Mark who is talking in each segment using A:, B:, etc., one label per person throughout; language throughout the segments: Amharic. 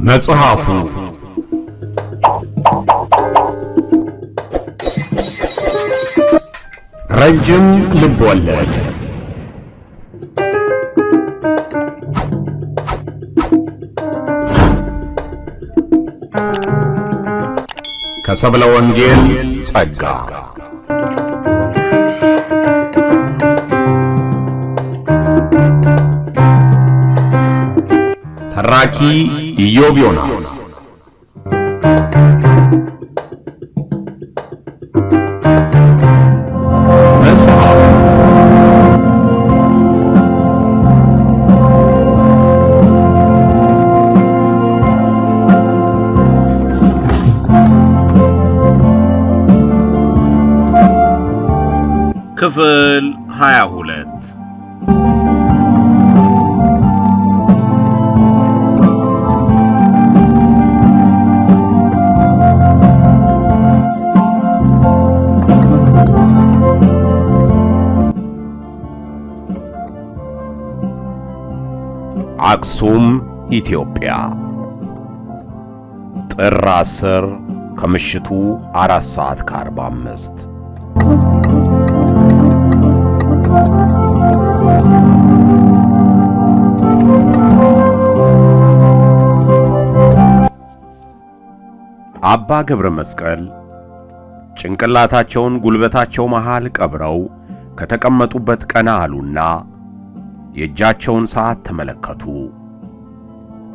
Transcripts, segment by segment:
A: መጽሐፉ ረጅም ልቦለድ ከሰብለ ወንጌል ጸጋ ተራኪ ኢዮብ ዮናስ መጽሐፍ
B: ክፍል 22
A: አክሱም ኢትዮጵያ ጥር 10 ከምሽቱ 4:45 አባ ገብረ መስቀል ጭንቅላታቸውን ጉልበታቸው መሃል ቀብረው ከተቀመጡበት ቀና አሉና የእጃቸውን ሰዓት ተመለከቱ።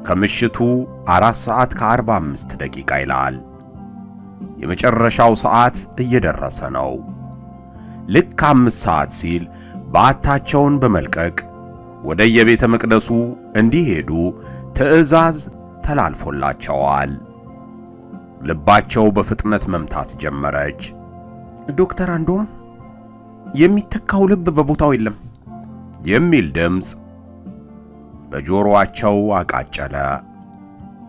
A: ከምሽቱ 4:45 ይላል። የመጨረሻው ሰዓት እየደረሰ ነው። ልክ 5 ሰዓት ሲል በዓታቸውን በመልቀቅ ወደ የቤተ መቅደሱ እንዲሄዱ ትዕዛዝ ተላልፎላቸዋል። ልባቸው በፍጥነት መምታት ጀመረች። ዶክተር አንዶም የሚተካው ልብ በቦታው የለም የሚል ድምፅ በጆሮአቸው አቃጨለ።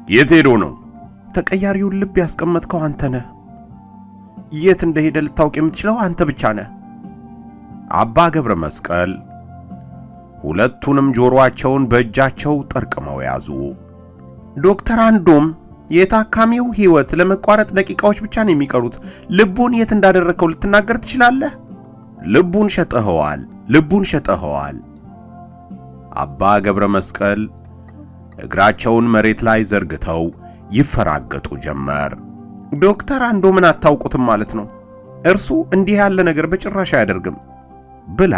A: የት ሄዶ ነው? ተቀያሪውን ልብ ያስቀመጥከው አንተ ነህ። የት እንደሄደ ልታውቅ የምትችለው አንተ ብቻ ነህ። አባ ገብረ መስቀል ሁለቱንም ጆሮአቸውን በእጃቸው ጠርቅመው ያዙ። ዶክተር አንዶም የታካሚው ሕይወት ለመቋረጥ ደቂቃዎች ብቻ ነው የሚቀሩት። ልቡን የት እንዳደረከው ልትናገር ትችላለህ? ልቡን ሸጠኸዋል። አባ ገብረ መስቀል እግራቸውን መሬት ላይ ዘርግተው ይፈራገጡ ጀመር። ዶክተር አንዶምን አታውቁትም ማለት ነው። እርሱ እንዲህ ያለ ነገር በጭራሽ አያደርግም ብላ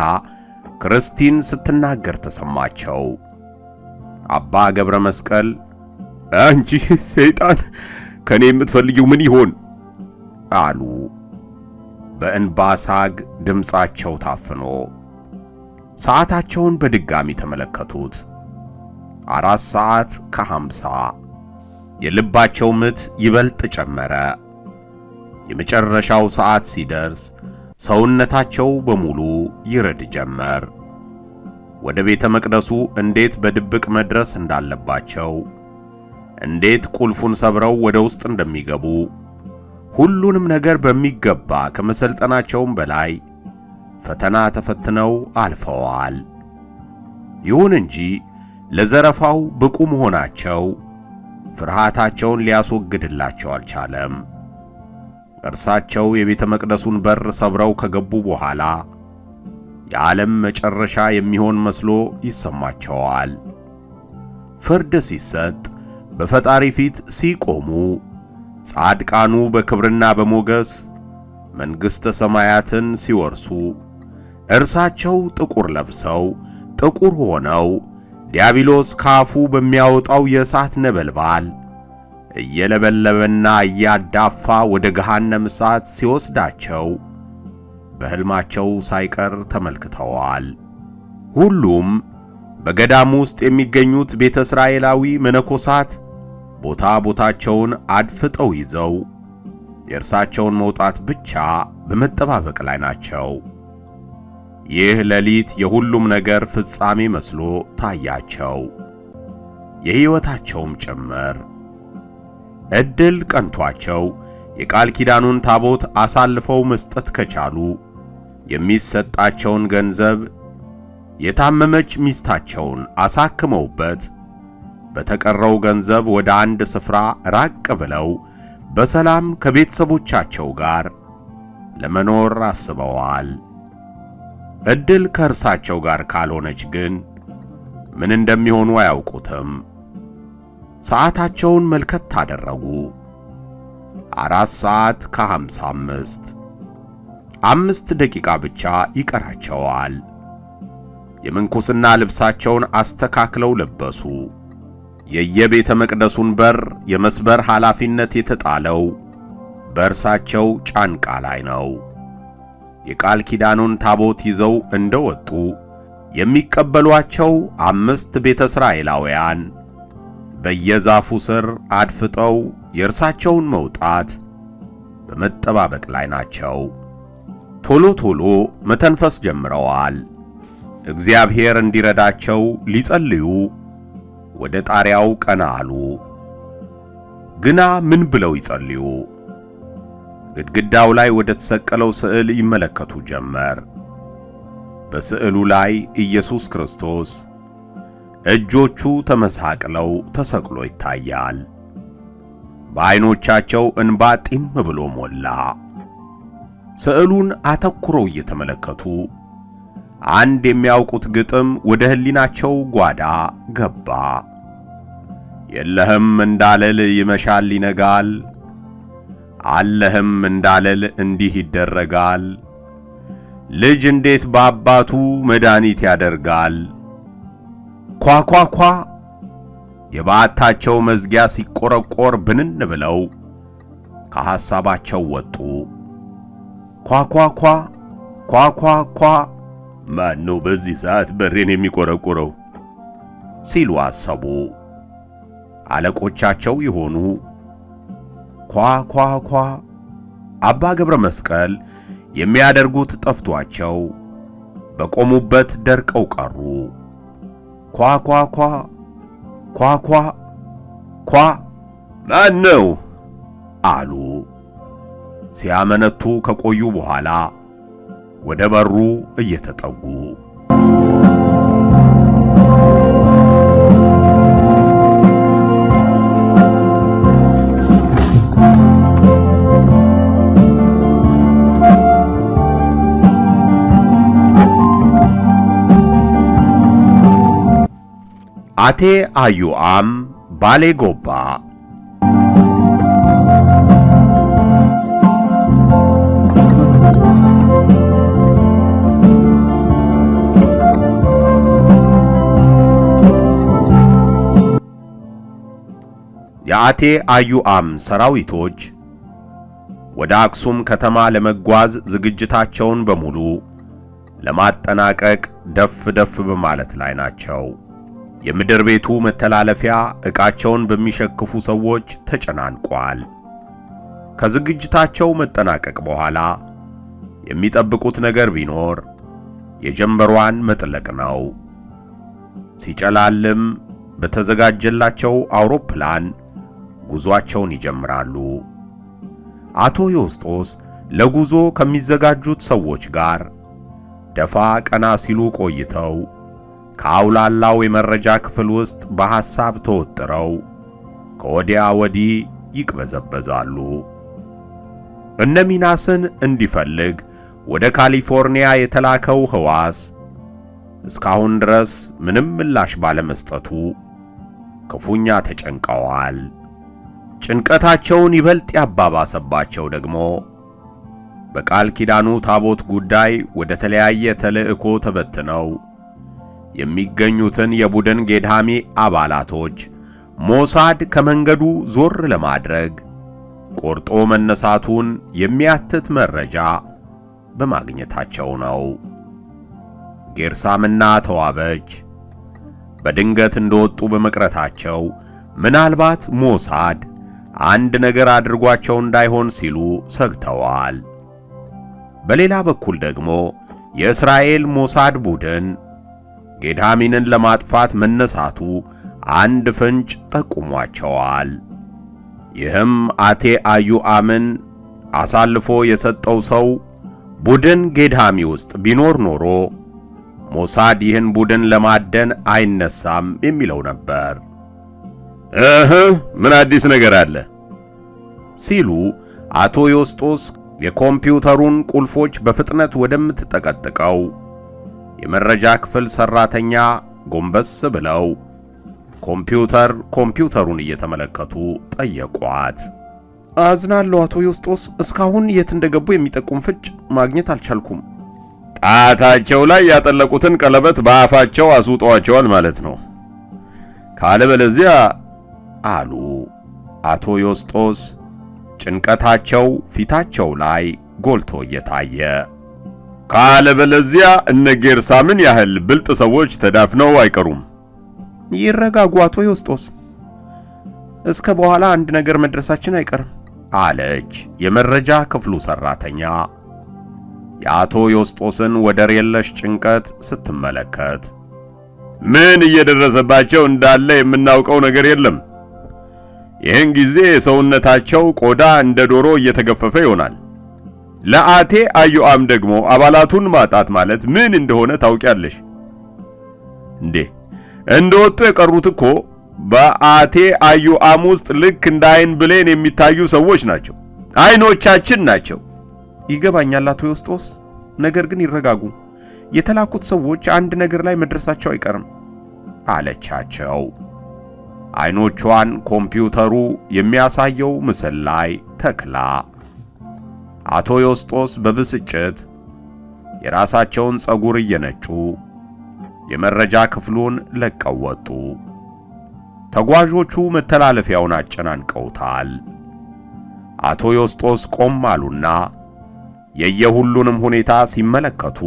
A: ክርስቲን ስትናገር ተሰማቸው። አባ ገብረ መስቀል አንቺ ሰይጣን ከኔ የምትፈልጊው ምን ይሆን አሉ። በእንባ ሳግ ድምፃቸው ታፍኖ ሰዓታቸውን በድጋሚ ተመለከቱት። 4:50 የልባቸው ምት ይበልጥ ጨመረ። የመጨረሻው ሰዓት ሲደርስ ሰውነታቸው በሙሉ ይረድ ጀመር። ወደ ቤተ መቅደሱ እንዴት በድብቅ መድረስ እንዳለባቸው፣ እንዴት ቁልፉን ሰብረው ወደ ውስጥ እንደሚገቡ ሁሉንም ነገር በሚገባ ከመሰልጠናቸውም በላይ ፈተና ተፈትነው አልፈዋል። ይሁን እንጂ ለዘረፋው ብቁ መሆናቸው ፍርሃታቸውን ሊያስወግድላቸው አልቻለም። እርሳቸው የቤተ መቅደሱን በር ሰብረው ከገቡ በኋላ የዓለም መጨረሻ የሚሆን መስሎ ይሰማቸዋል። ፍርድ ሲሰጥ በፈጣሪ ፊት ሲቆሙ ጻድቃኑ በክብርና በሞገስ መንግሥተ ሰማያትን ሲወርሱ እርሳቸው ጥቁር ለብሰው ጥቁር ሆነው ዲያብሎስ ካፉ በሚያወጣው የእሳት ነበልባል እየለበለበና እያዳፋ ወደ ገሃነም እሳት ሲወስዳቸው በሕልማቸው ሳይቀር ተመልክተዋል። ሁሉም በገዳም ውስጥ የሚገኙት ቤተ እስራኤላዊ መነኮሳት ቦታቸውን አድፍጠው ይዘው የእርሳቸውን መውጣት ብቻ በመጠባበቅ ላይ ናቸው። ይህ ሌሊት የሁሉም ነገር ፍጻሜ መስሎ ታያቸው፣ የሕይወታቸውም ጭምር። ዕድል ቀንቷቸው የቃል ኪዳኑን ታቦት አሳልፈው መስጠት ከቻሉ የሚሰጣቸውን ገንዘብ የታመመች ሚስታቸውን አሳክመውበት በተቀረው ገንዘብ ወደ አንድ ስፍራ ራቅ ብለው በሰላም ከቤተሰቦቻቸው ጋር ለመኖር አስበዋል። ዕድል ከእርሳቸው ጋር ካልሆነች ግን ምን እንደሚሆኑ አያውቁትም። ሰዓታቸውን መልከት አደረጉ። 4:55 5 ደቂቃ ብቻ ይቀራቸዋል። የምንኩስና ልብሳቸውን አስተካክለው ለበሱ። የየቤተ መቅደሱን በር የመስበር ኃላፊነት የተጣለው በእርሳቸው ጫንቃ ላይ ነው። የቃል ኪዳኑን ታቦት ይዘው እንደወጡ የሚቀበሏቸው 5 ቤተ እስራኤላውያን በየዛፉ ስር አድፍጠው የእርሳቸውን መውጣት በመጠባበቅ ላይ ናቸው። ቶሎ ቶሎ መተንፈስ ጀምረዋል። እግዚአብሔር እንዲረዳቸው ሊጸልዩ ወደ ጣሪያው ቀና አሉ። ግና ምን ብለው ይጸልዩ? ግድግዳው ላይ ወደ ተሰቀለው ስዕል ይመለከቱ ጀመር። በስዕሉ ላይ ኢየሱስ ክርስቶስ እጆቹ ተመሳቅለው ተሰቅሎ ይታያል። በዓይኖቻቸው እንባ ጢም ብሎ ሞላ። ስዕሉን አተኩረው እየተመለከቱ አንድ የሚያውቁት ግጥም ወደ ሕሊናቸው ጓዳ ገባ። የለህም እንዳለል ይመሻል ይነጋል፣ አለህም እንዳለል እንዲህ ይደረጋል። ልጅ እንዴት በአባቱ መድኃኒት ያደርጋል። ኳኳኳ የበዓታቸው መዝጊያ ሲቆረቆር ብንን ብለው ከሐሳባቸው ወጡ። ኳኳኳ ኳኳኳ ማን ነው በዚህ ሰዓት በሬን የሚቆረቆረው ሲሉ አሰቡ። አለቆቻቸው ይሆኑ? ኳኳኳ አባ ገብረ መስቀል የሚያደርጉት ጠፍቷቸው በቆሙበት ደርቀው ቀሩ። ኳኳኳ ኳኳ ኳ ማን ነው አሉ። ሲያመነቱ ከቆዩ በኋላ ወደ በሩ እየተጠጉ አቴ አዩአም ባሌ ጎባ የአቴ አዩአም ሰራዊቶች ወደ አክሱም ከተማ ለመጓዝ ዝግጅታቸውን በሙሉ ለማጠናቀቅ ደፍ በማለት ላይ ናቸው። የምድር ቤቱ መተላለፊያ ዕቃቸውን በሚሸክፉ ሰዎች ተጨናንቋል። ከዝግጅታቸው መጠናቀቅ በኋላ የሚጠብቁት ነገር ቢኖር የጀንበሯን መጥለቅ ነው። ሲጨላልም በተዘጋጀላቸው አውሮፕላን ጉዞአቸውን ይጀምራሉ። አቶ ዮስጦስ ለጉዞ ከሚዘጋጁት ሰዎች ጋር ደፋ ቀና ሲሉ ቆይተው ከአውላላው የመረጃ ክፍል ውስጥ በሐሳብ ተወጥረው ከወዲያ ወዲህ ይቅበዘበዛሉ። እነ ሚናስን እንዲፈልግ ወደ ካሊፎርኒያ የተላከው ሕዋስ እስካሁን ድረስ ምንም ምላሽ ባለመስጠቱ ክፉኛ ተጨንቀዋል። ጭንቀታቸውን ይበልጥ ያባባሰባቸው ደግሞ በቃል ኪዳኑ ታቦት ጉዳይ ወደ ተለያየ ተልእኮ ተበትነው የሚገኙትን የቡድን ጌድሃሚ አባላቶች ሞሳድ ከመንገዱ ዞር ለማድረግ ቆርጦ መነሳቱን የሚያትት መረጃ በማግኘታቸው ነው። ጌርሳምና ተዋበች በድንገት እንደወጡ በመቅረታቸው ምናልባት ሞሳድ አንድ ነገር አድርጓቸው እንዳይሆን ሲሉ ሰግተዋል። በሌላ በኩል ደግሞ የእስራኤል ሞሳድ ቡድን ጌድሃሚንን ለማጥፋት መነሳቱ አንድ ፍንጭ ጠቁሟቸዋል። ይህም አቴ አዩአምን አሳልፎ የሰጠው ሰው ቡድን ጌድሃሚ ውስጥ ቢኖር ኖሮ ሞሳድ ይህን ቡድን ለማደን አይነሳም የሚለው ነበር። ምን አዲስ ነገር አለ? ሲሉ አቶ ዮስጦስ የኮምፒውተሩን ቁልፎች በፍጥነት ወደምትጠቀጥቀው የመረጃ ክፍል ሰራተኛ ጎንበስ ብለው ኮምፒውተሩን እየተመለከቱ ጠየቋት። አዝናለሁ አቶ ዮስጦስ፣ እስካሁን የት እንደገቡ የሚጠቁም ፍንጭ ማግኘት አልቻልኩም። ጣታቸው ላይ ያጠለቁትን ቀለበት በአፋቸው አስውጠዋቸዋል ማለት ነው። ካለበለዚያ አሉ አቶ ዮስጦስ፣ ጭንቀታቸው ፊታቸው ላይ ጎልቶ እየታየ። ካለበለዚያ እነ ጌርሳምን ያህል ብልጥ ሰዎች ተዳፍነው አይቀሩም። ይረጋጉ አቶ ዮስጦስ፣ እስከ በኋላ አንድ ነገር መድረሳችን አይቀርም አለች የመረጃ ክፍሉ ሰራተኛ የአቶ ዮስጦስን ወደር የለሽ ጭንቀት ስትመለከት። ምን እየደረሰባቸው እንዳለ የምናውቀው ነገር የለም። ይህን ጊዜ የሰውነታቸው ቆዳ እንደ ዶሮ እየተገፈፈ ይሆናል። ለአቴ አዩአም ደግሞ አባላቱን ማጣት ማለት ምን እንደሆነ ታውቂያለሽ እንዴ? እንደወጡ የቀሩት እኮ በአቴ አዩአም ውስጥ ልክ እንደ አይን ብሌን የሚታዩ ሰዎች ናቸው። አይኖቻችን ናቸው። ይገባኛል አቶ ዮስጦስ፣ ነገር ግን ይረጋጉ። የተላኩት ሰዎች አንድ ነገር ላይ መድረሳቸው አይቀርም አለቻቸው። አይኖቿን ኮምፒውተሩ የሚያሳየው ምስል ላይ ተክላ። አቶ ዮስጦስ በብስጭት የራሳቸውን ጸጉር እየነጩ የመረጃ ክፍሉን ለቀው ወጡ። ተጓዦቹ መተላለፊያውን አጨናንቀውታል። አቶ ዮስጦስ ቆም አሉና የየሁሉንም ሁኔታ ሲመለከቱ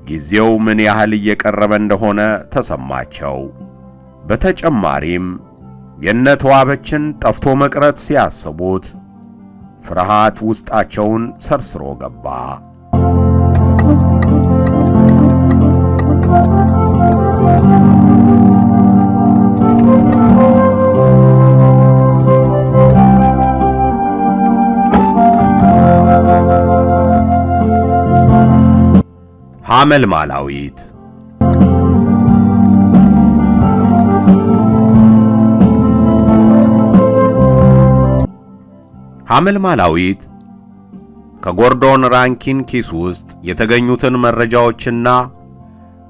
A: ጊዜው ምን ያህል እየቀረበ እንደሆነ ተሰማቸው። በተጨማሪም የነተዋበችን ጠፍቶ መቅረት ሲያስቡት ፍርሃት ውስጣቸውን ሰርስሮ ገባ። ሐመልማላዊት ሐመልማላዊት ከጎርዶን ራንኪን ኪስ ውስጥ የተገኙትን መረጃዎችና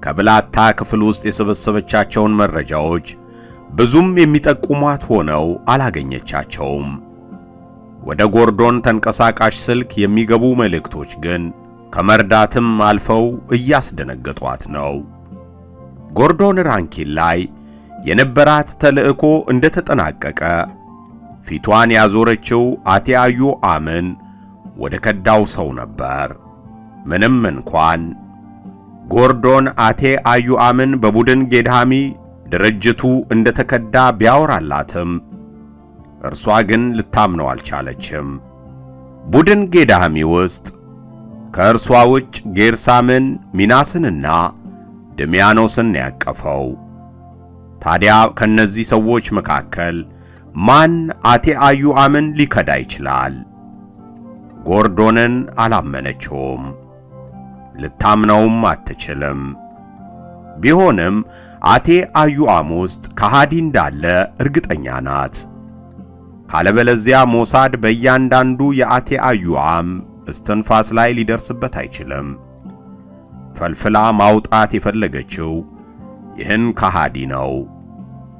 A: ከብላታ ክፍል ውስጥ የሰበሰበቻቸውን መረጃዎች ብዙም የሚጠቁሟት ሆነው አላገኘቻቸውም። ወደ ጎርዶን ተንቀሳቃሽ ስልክ የሚገቡ መልእክቶች ግን ከመርዳትም አልፈው እያስደነገጧት ነው። ጎርዶን ራንኪን ላይ የነበራት ተልእኮ እንደተጠናቀቀ ፊቷን ያዞረችው አቴ አዩአምን ወደ ከዳው ሰው ነበር። ምንም እንኳን ጎርዶን አቴ አዩአምን በቡድን ጌድሃሚ ድርጅቱ እንደተከዳ ቢያወራላትም እርሷ ግን ልታምነው አልቻለችም። ቡድን ጌድሃሚ ውስጥ ከእርሷ ውጭ ጌርሳምን፣ ሚናስንና ድሚያኖስን ያቀፈው። ታዲያ ከነዚህ ሰዎች መካከል ማን አቴ አዩአምን ሊከዳ ይችላል? ጎርዶንን አላመነችውም፣ ልታምነውም አትችልም። ቢሆንም አቴ አዩአም ውስጥ ከሃዲ እንዳለ እርግጠኛ ናት። ካለበለዚያ ሞሳድ በእያንዳንዱ የአቴ አዩአም እስትንፋስ ላይ ሊደርስበት አይችልም። ፈልፍላ ማውጣት የፈለገችው ይህን ከሃዲ ነው።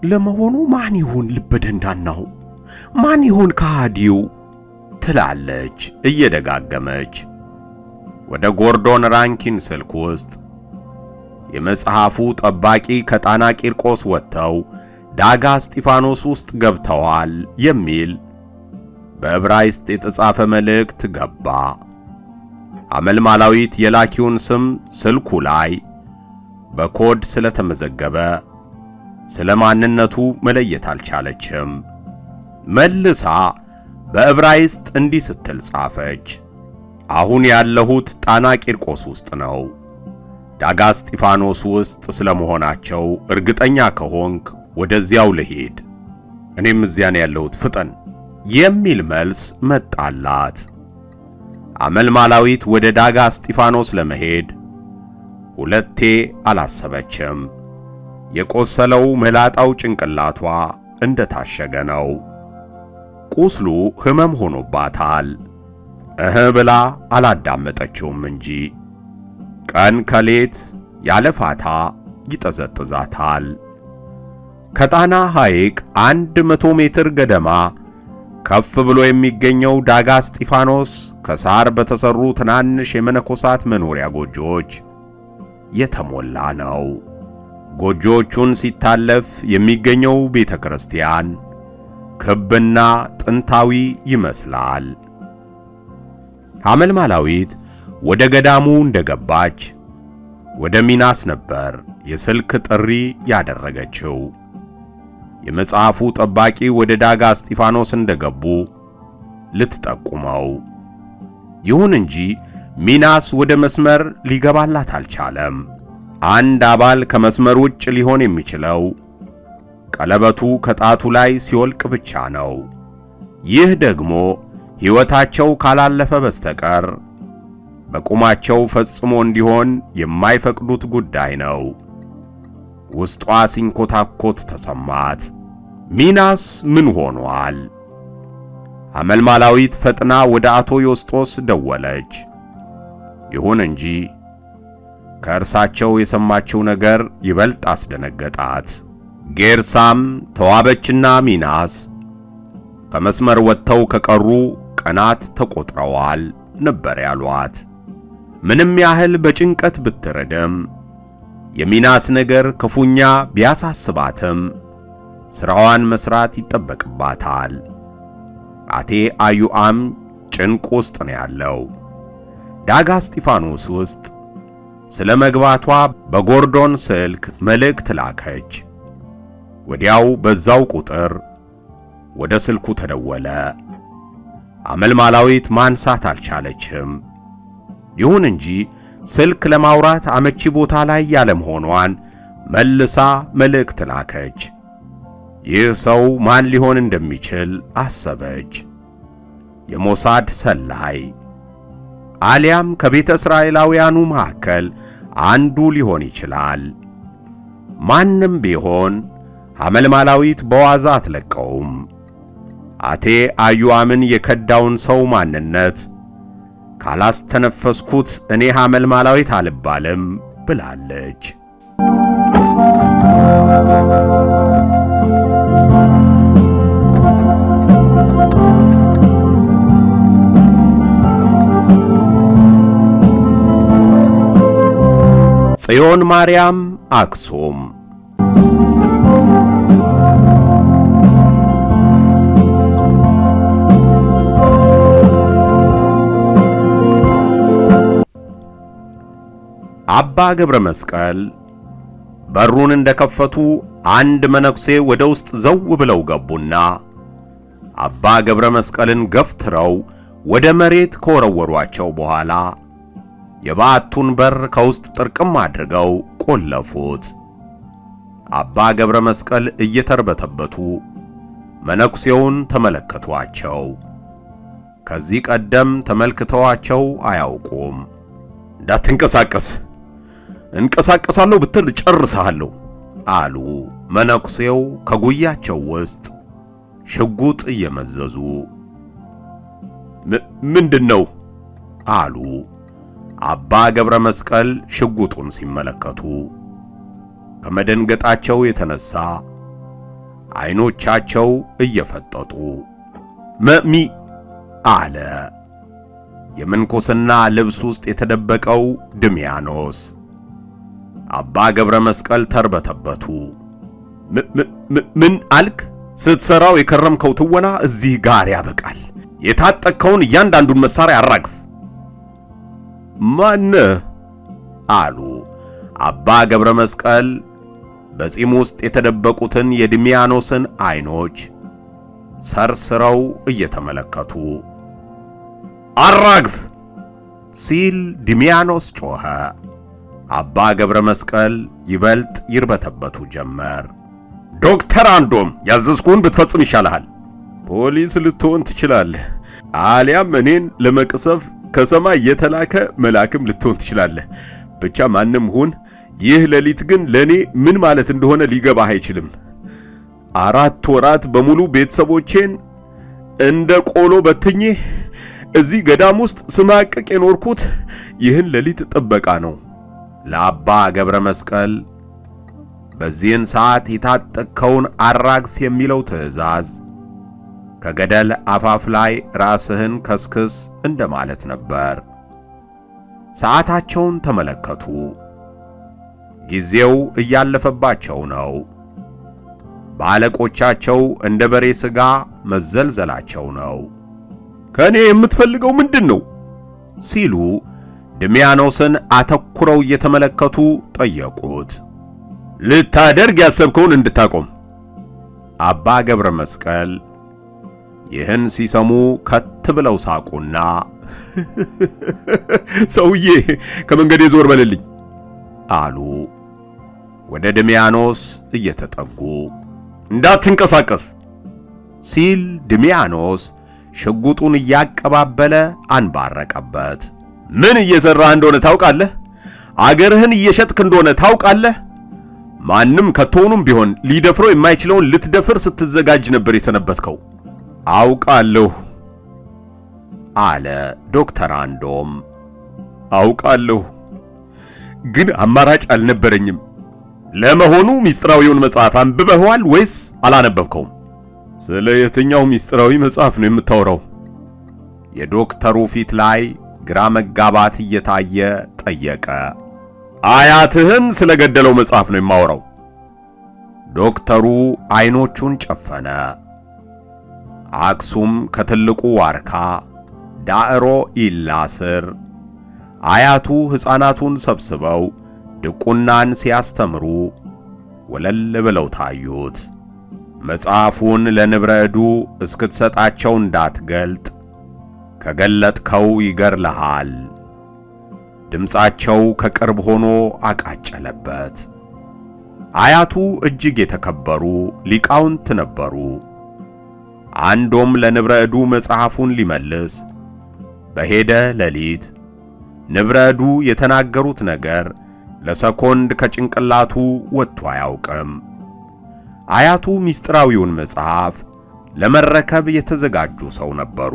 A: ለመሆኑ ማን ይሁን ልበደንዳናው? ማን ይሁን ከሃዲው? ትላለች እየደጋገመች። ወደ ጎርዶን ራንኪን ስልክ ውስጥ የመጽሐፉ ጠባቂ ከጣና ቂርቆስ ወጥተው ዳጋ እስጢፋኖስ ውስጥ ገብተዋል የሚል በዕብራይስጥ የተጻፈ መልእክት ገባ። ሐመልማላዊት የላኪውን ስም ስልኩ ላይ በኮድ ስለተመዘገበ ስለ ማንነቱ መለየት አልቻለችም። መልሳ በዕብራይስጥ እንዲህ ስትል ጻፈች። አሁን ያለሁት ጣና ቂርቆስ ውስጥ ነው። ዳጋ እስጢፋኖስ ውስጥ ስለመሆናቸው እርግጠኛ ከሆንክ ወደዚያው ልሂድ። እኔም እዚያ ነው ያለሁት፣ ፍጠን የሚል መልስ መጣላት። ሐመልማላዊት ወደ ዳጋ እስጢፋኖስ ለመሄድ ሁለቴ አላሰበችም። የቆሰለው መላጣው ጭንቅላቷ እንደታሸገ ነው። ቁስሉ ሕመም ሆኖባታል። ብላ አላዳመጠችውም እንጂ ቀን ከሌት ያለ ፋታ ይጠዘጥዛታል። ከጣና ሐይቅ 100 ሜትር ገደማ ከፍ ብሎ የሚገኘው ዳጋ እስጢፋኖስ ከሳር በተሰሩ ትናንሽ የመነኮሳት መኖሪያ ጎጆዎች የተሞላ ነው። ጎጆዎቹን ሲታለፍ የሚገኘው ቤተ ክርስቲያን ክብና ጥንታዊ ይመስላል። ሐመልማላዊት ወደ ገዳሙ እንደገባች ወደ ሚናስ ነበር የስልክ ጥሪ ያደረገችው። የመጽሐፉ ጠባቂ ወደ ዳጋ እስጢፋኖስ እንደገቡ ልትጠቁመው። ይሁን እንጂ ሚናስ ወደ መስመር ሊገባላት አልቻለም። አንድ አባል ከመስመር ውጭ ሊሆን የሚችለው ቀለበቱ ከጣቱ ላይ ሲወልቅ ብቻ ነው። ይህ ደግሞ ሕይወታቸው ካላለፈ በስተቀር በቁማቸው ፈጽሞ እንዲሆን የማይፈቅዱት ጉዳይ ነው። ውስጧ ሲንኮታኮት ተሰማት። ሚናስ ምን ሆኗል? ሐመልማላዊት ፈጥና ወደ አቶ ዮስጦስ ደወለች። ይሁን እንጂ ከእርሳቸው የሰማችው ነገር ይበልጥ አስደነገጣት። ጌርሳም ተዋበችና ሚናስ ከመስመር ወጥተው ከቀሩ ቀናት ተቆጥረዋል ነበር ያሏት። ምንም ያህል በጭንቀት ብትረደም የሚናስ ነገር ክፉኛ ቢያሳስባትም ሥራዋን መስራት ይጠበቅባታል። አቴ አዩአም ጭንቅ ውስጥ ነው ያለው። ዳጋ እስጢፋኖስ ውስጥ ስለ መግባቷ በጎርዶን ስልክ መልእክት ላከች። ወዲያው በዛው ቁጥር ወደ ስልኩ ተደወለ። ሐመልማላዊት ማንሳት አልቻለችም። ይሁን እንጂ ስልክ ለማውራት አመቺ ቦታ ላይ ያለመሆኗን መልሳ መልእክት ላከች። ይህ ሰው ማን ሊሆን እንደሚችል አሰበች። የሞሳድ ሰላይ አሊያም ከቤተ እስራኤላውያኑ መካከል አንዱ ሊሆን ይችላል። ማንም ቢሆን ሐመልማላዊት በዋዛ አትለቀውም። አቴ አዩአምን የከዳውን ሰው ማንነት ካላስተነፈስኩት እኔ ሐመልማላዊት አልባልም ብላለች። ጽዮን ማርያም አክሱም አባ ገብረ መስቀል በሩን እንደከፈቱ አንድ መነኩሴ ወደ ውስጥ ዘው ብለው ገቡና አባ ገብረ መስቀልን ገፍትረው ወደ መሬት ከወረወሯቸው በኋላ የባቱን በር ከውስጥ ጥርቅም አድርገው ቆለፉት። አባ ገብረ መስቀል እየተርበተበቱ መነኩሴውን ተመለከቷቸው። ከዚህ ቀደም ተመልክተዋቸው አያውቁም። እንዳትንቀሳቀስ፣ እንቀሳቀሳለሁ ብትል ጨርሰሃለሁ አሉ መነኩሴው ከጉያቸው ውስጥ ሽጉጥ እየመዘዙ። ምንድነው አሉ አባ ገብረ መስቀል ሽጉጡን ሲመለከቱ። ከመደንገጣቸው የተነሳ አይኖቻቸው እየፈጠጡ መሚ አለ የምንኩስና ልብስ ውስጥ የተደበቀው ድሚያኖስ። አባ ገብረ መስቀል ተርበተበቱ። ምን አልክ? ስትሰራው የከረምከው ትወና እዚህ ጋር ያበቃል። የታጠቅከውን እያንዳንዱን መሳሪያ አራግፍ። ማነህ? አሉ አባ ገብረ መስቀል በጺም ውስጥ የተደበቁትን የድሚያኖስን አይኖች ሰርስረው እየተመለከቱ። አራግፍ ሲል ድሚያኖስ ጮኸ። አባ ገብረ መስቀል ይበልጥ ይርበተበቱ ጀመር። ዶክተር አንዶም ያዘዝኩን ብትፈጽም ይሻልሃል። ፖሊስ ልትሆን ትችላለህ፣ አሊያም እኔን ለመቅሰፍ ከሰማይ የተላከ መልአክም ልትሆን ትችላለህ። ብቻ ማንም ሁን፣ ይህ ሌሊት ግን ለኔ ምን ማለት እንደሆነ ሊገባህ አይችልም። 4 ወራት በሙሉ ቤተሰቦቼን እንደ ቆሎ በትኜ እዚህ ገዳም ውስጥ ስማቅቅ የኖርኩት ይህን ሌሊት ጥበቃ ነው። ለአባ ገብረ መስቀል በዚህን ሰዓት የታጠቅከውን አራግፍ የሚለው ትዕዛዝ ከገደል አፋፍ ላይ ራስህን ከስክስ እንደማለት ነበር። ሰዓታቸውን ተመለከቱ። ጊዜው እያለፈባቸው ነው። በአለቆቻቸው እንደ በሬ ሥጋ መዘልዘላቸው ነው። ከእኔ የምትፈልገው ምንድን ነው? ሲሉ ድሚያኖስን አተኩረው እየተመለከቱ ጠየቁት። ልታደርግ ያሰብከውን እንድታቆም። አባ ገብረ መስቀል ይህን ሲሰሙ ከት ብለው ሳቁና ሰውዬ ከመንገዴ ዞር በልልኝ አሉ። ወደ ድሚያኖስ እየተጠጉ እንዳትንቀሳቀስ ሲል ድሚያኖስ ሽጉጡን እያቀባበለ አንባረቀበት። ምን እየሰራህ እንደሆነ ታውቃለህ? አገርህን እየሸጥክ እንደሆነ ታውቃለህ? ማንም ከቶውኑም ቢሆን ሊደፍረው የማይችለውን ልትደፍር ስትዘጋጅ ነበር የሰነበትከው። አውቃለሁ አለ ዶክተር አንዶም። አውቃለሁ፣ ግን አማራጭ አልነበረኝም። ለመሆኑ ሚስጥራዊውን መጽሐፍ አንብበኸዋል ወይስ አላነበብከውም? ስለ የትኛው ሚስጥራዊ መጽሐፍ ነው የምታወራው? የዶክተሩ ፊት ላይ ግራ መጋባት እየታየ ጠየቀ። አያትህን ስለገደለው መጽሐፍ ነው የማወራው። ዶክተሩ አይኖቹን ጨፈነ። አክሱም ከትልቁ ዋርካ ዳዕሮ ኢላ ስር አያቱ ሕፃናቱን ሰብስበው ድቁናን ሲያስተምሩ ወለል ብለው ታዩት። መጽሐፉን ለንብረ እዱ እስክትሰጣቸው እንዳትገልጥ፣ ከገለጥከው ይገርልሃል። ድምፃቸው ከቅርብ ሆኖ አቃጨለበት። አያቱ እጅግ የተከበሩ ሊቃውንት ነበሩ። አንዶም ለንብረ እዱ መጽሐፉን ሊመልስ በሄደ ሌሊት ንብረ እዱ የተናገሩት ነገር ለሰኮንድ ከጭንቅላቱ ወጥቶ አያውቅም። አያቱ ሚስጥራዊውን መጽሐፍ ለመረከብ የተዘጋጁ ሰው ነበሩ።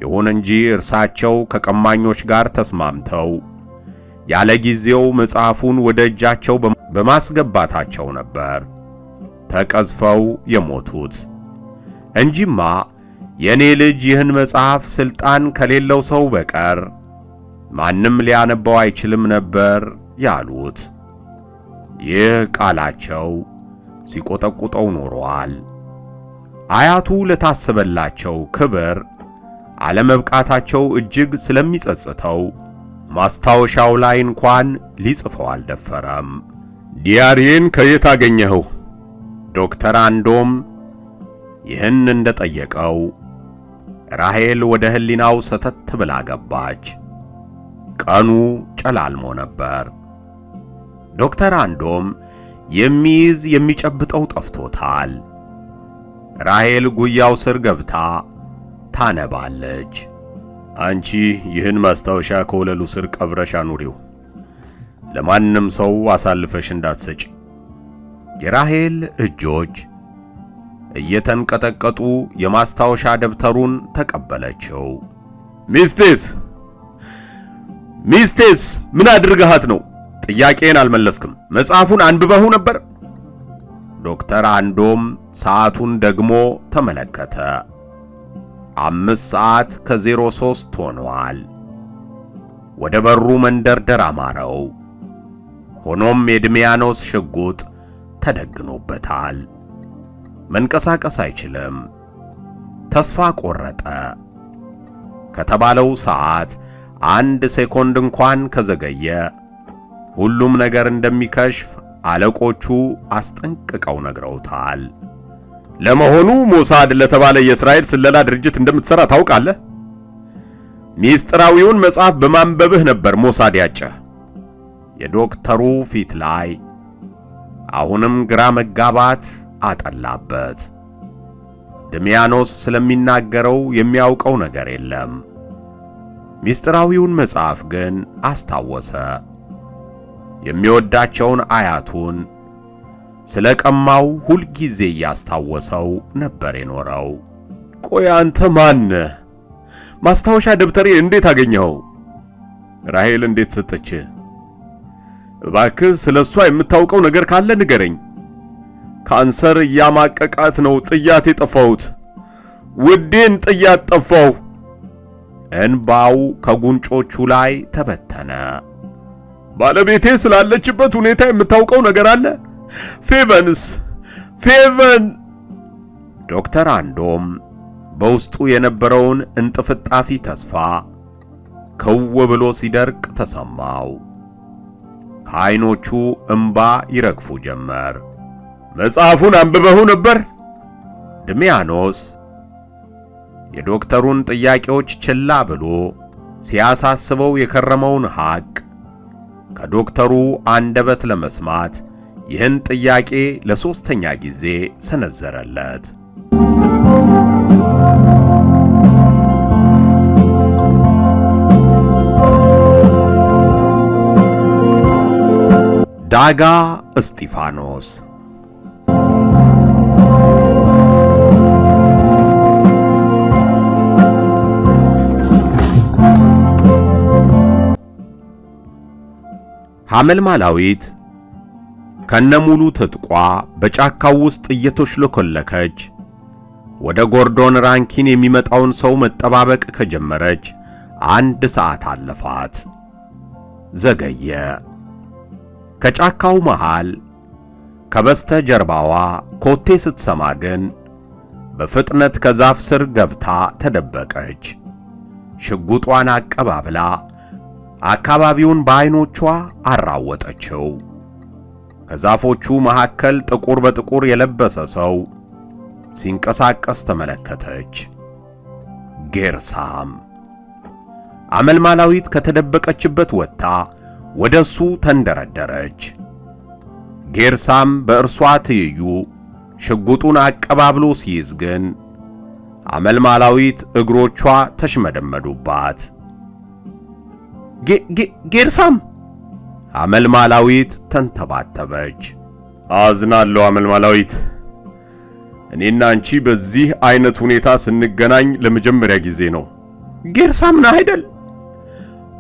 A: ይሁን እንጂ እርሳቸው ከቀማኞች ጋር ተስማምተው ያለ ጊዜው መጽሐፉን ወደ እጃቸው በማስገባታቸው ነበር ተቀዝፈው የሞቱት። እንጂማ የኔ ልጅ ይህን መጽሐፍ ስልጣን ከሌለው ሰው በቀር ማንም ሊያነበው አይችልም ነበር ያሉት። ይህ ቃላቸው ሲቆጠቁጠው ኖሯል። አያቱ ለታሰበላቸው ክብር አለመብቃታቸው እጅግ ስለሚጸጽተው ማስታወሻው ላይ እንኳን ሊጽፈው አልደፈረም። ዲያሪን ከየት አገኘኸው? ዶክተር አንዶም ይህን እንደጠየቀው ራሔል ወደ ሕሊናው ሰተት ብላ ገባች። ቀኑ ጨላልሞ ነበር። ዶክተር አንዶም የሚይዝ የሚጨብጠው ጠፍቶታል። ራሔል ጉያው ስር ገብታ ታነባለች። አንቺ ይህን ማስታወሻ ከወለሉ ስር ቀብረሽ አኑሪው፣ ለማንም ሰው አሳልፈሽ እንዳትሰጪ። የራሔል እጆች እየተንቀጠቀጡ የማስታወሻ ደብተሩን ተቀበለችው። ሚስቴስ ምን አድርገሃት ነው? ጥያቄን አልመለስክም። መጽሐፉን አንብበው ነበር? ዶክተር አንዶም ሰዓቱን ደግሞ ተመለከተ። 5:03 ሆኗል። ወደ በሩ መንደርደር አማረው። ሆኖም የድሚያኖስ ሽጉጥ ተደግኖበታል። መንቀሳቀስ አይችልም። ተስፋ ቆረጠ። ከተባለው ሰዓት 1 ሴኮንድ እንኳን ከዘገየ ሁሉም ነገር እንደሚከሽፍ አለቆቹ አስጠንቅቀው ነግረውታል። ለመሆኑ ሞሳድ ለተባለ የእስራኤል ስለላ ድርጅት እንደምትሰራ ታውቃለህ? ሚስጥራዊውን መጽሐፍ በማንበብህ ነበር ሞሳድ ያጨህ። የዶክተሩ ፊት ላይ አሁንም ግራ መጋባት አጠላበት። ድሚያኖስ ስለሚናገረው የሚያውቀው ነገር የለም። ሚስጥራዊውን መጽሐፍ ግን አስታወሰ። የሚወዳቸውን አያቱን ስለቀማው ሁል ጊዜ ያስታወሰው ነበር የኖረው። ቆይ አንተ ማን ነህ? ማስታወሻ ደብተሬ እንዴት አገኘኸው? ራሔል እንዴት ሰጠች? እባክህ ስለሷ የምታውቀው ነገር ካለ ንገረኝ። ካንሰር ያማቀቃት ነው ጥያት የጠፋሁት። ውዴን ጥያት ጠፋሁ። እንባው ከጉንጮቹ ላይ ተበተነ። ባለቤቴ ስላለችበት ሁኔታ የምታውቀው ነገር አለ? ፌቨን! ዶክተር አንዶም በውስጡ የነበረውን እንጥፍጣፊ ተስፋ ከው ብሎ ሲደርቅ ተሰማው። ከዓይኖቹ እንባ ይረግፉ ጀመር። መጽሐፉን አንብበው ነበር? ድሚያኖስ የዶክተሩን ጥያቄዎች ችላ ብሎ ሲያሳስበው የከረመውን ሐቅ ከዶክተሩ አንደበት ለመስማት ይህን ጥያቄ ለሶስተኛ ጊዜ ሰነዘረለት። ዳጋ እስጢፋኖስ ሐመልማላዊት ከነሙሉ ትጥቋ በጫካው ውስጥ እየተሽለኮለከች ወደ ጎርዶን ራንኪን የሚመጣውን ሰው መጠባበቅ ከጀመረች 1 ሰዓት አለፋት። ዘገየ። ከጫካው መሃል ከበስተ ጀርባዋ ኮቴ ስትሰማ ግን በፍጥነት ከዛፍ ስር ገብታ ተደበቀች። ሽጉጧን አቀባብላ አካባቢውን በዓይኖቿ አራወጠችው። ከዛፎቹ መካከል ጥቁር በጥቁር የለበሰ ሰው ሲንቀሳቀስ ተመለከተች። ጌርሳም። አመልማላዊት ከተደበቀችበት ወጥታ ወደሱ ተንደረደረች። ጌርሳም በእርሷ ትይዩ ሽጉጡን አቀባብሎ ሲይዝ ግን አመልማላዊት እግሮቿ ተሽመደመዱባት። ጌርሳም! አመልማላዊት ተንተባተበች። አዝናለሁ አመልማላዊት፣ እኔና አንቺ በዚህ አይነት ሁኔታ ስንገናኝ ለመጀመሪያ ጊዜ ነው። ጌርሳም ነህ አይደል?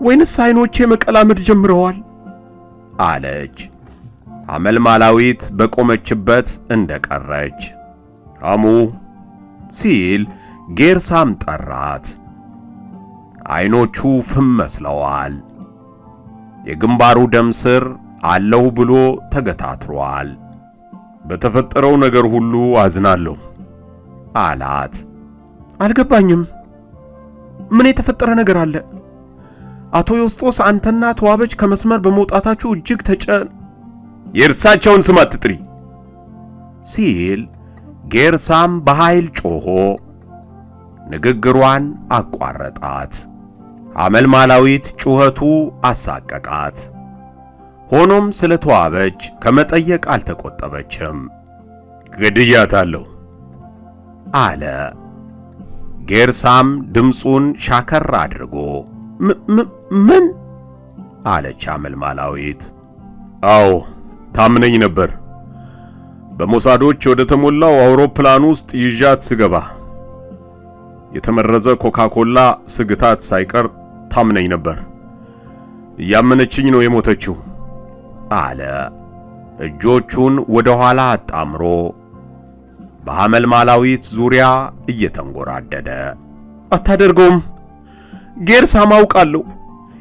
A: ወይንስ አይኖቼ መቀላመድ ጀምረዋል? አለች አመልማላዊት በቆመችበት እንደቀረች። አሙ ሲል ጌርሳም ጠራት። አይኖቹ ፍም መስለዋል። የግንባሩ ደም ስር አለው ብሎ ተገታትሯል። በተፈጠረው ነገር ሁሉ አዝናለሁ አላት። አልገባኝም። ምን የተፈጠረ ነገር አለ? አቶ ዮስጦስ አንተና ተዋበች ከመስመር በመውጣታችሁ እጅግ የእርሳቸውን ስም አትጥሪ ሲል ጌርሳም በኃይል ጮሆ ንግግሯን አቋረጣት። አመልማላዊት ጩኸቱ አሳቀቃት። ሆኖም ስለ ተዋበች ከመጠየቅ አልተቆጠበችም። ገድያታለሁ አለ። ጌርሳም ድምፁን ሻከር አድርጎ ምን አለች አመልማላዊት። አዎ ታምነኝ ነበር። በሞሳዶች ወደ ተሞላው አውሮፕላን ውስጥ ይዣት ስገባ የተመረዘ ኮካኮላ ስግታት ሳይቀር ታምነኝ ነበር። እያመነችኝ ነው የሞተችው አለ። እጆቹን ወደ ኋላ አጣምሮ በሐመልማላዊት ዙሪያ እየተንጎራደደ አታደርገውም ጌርሳም፣ አውቃለሁ።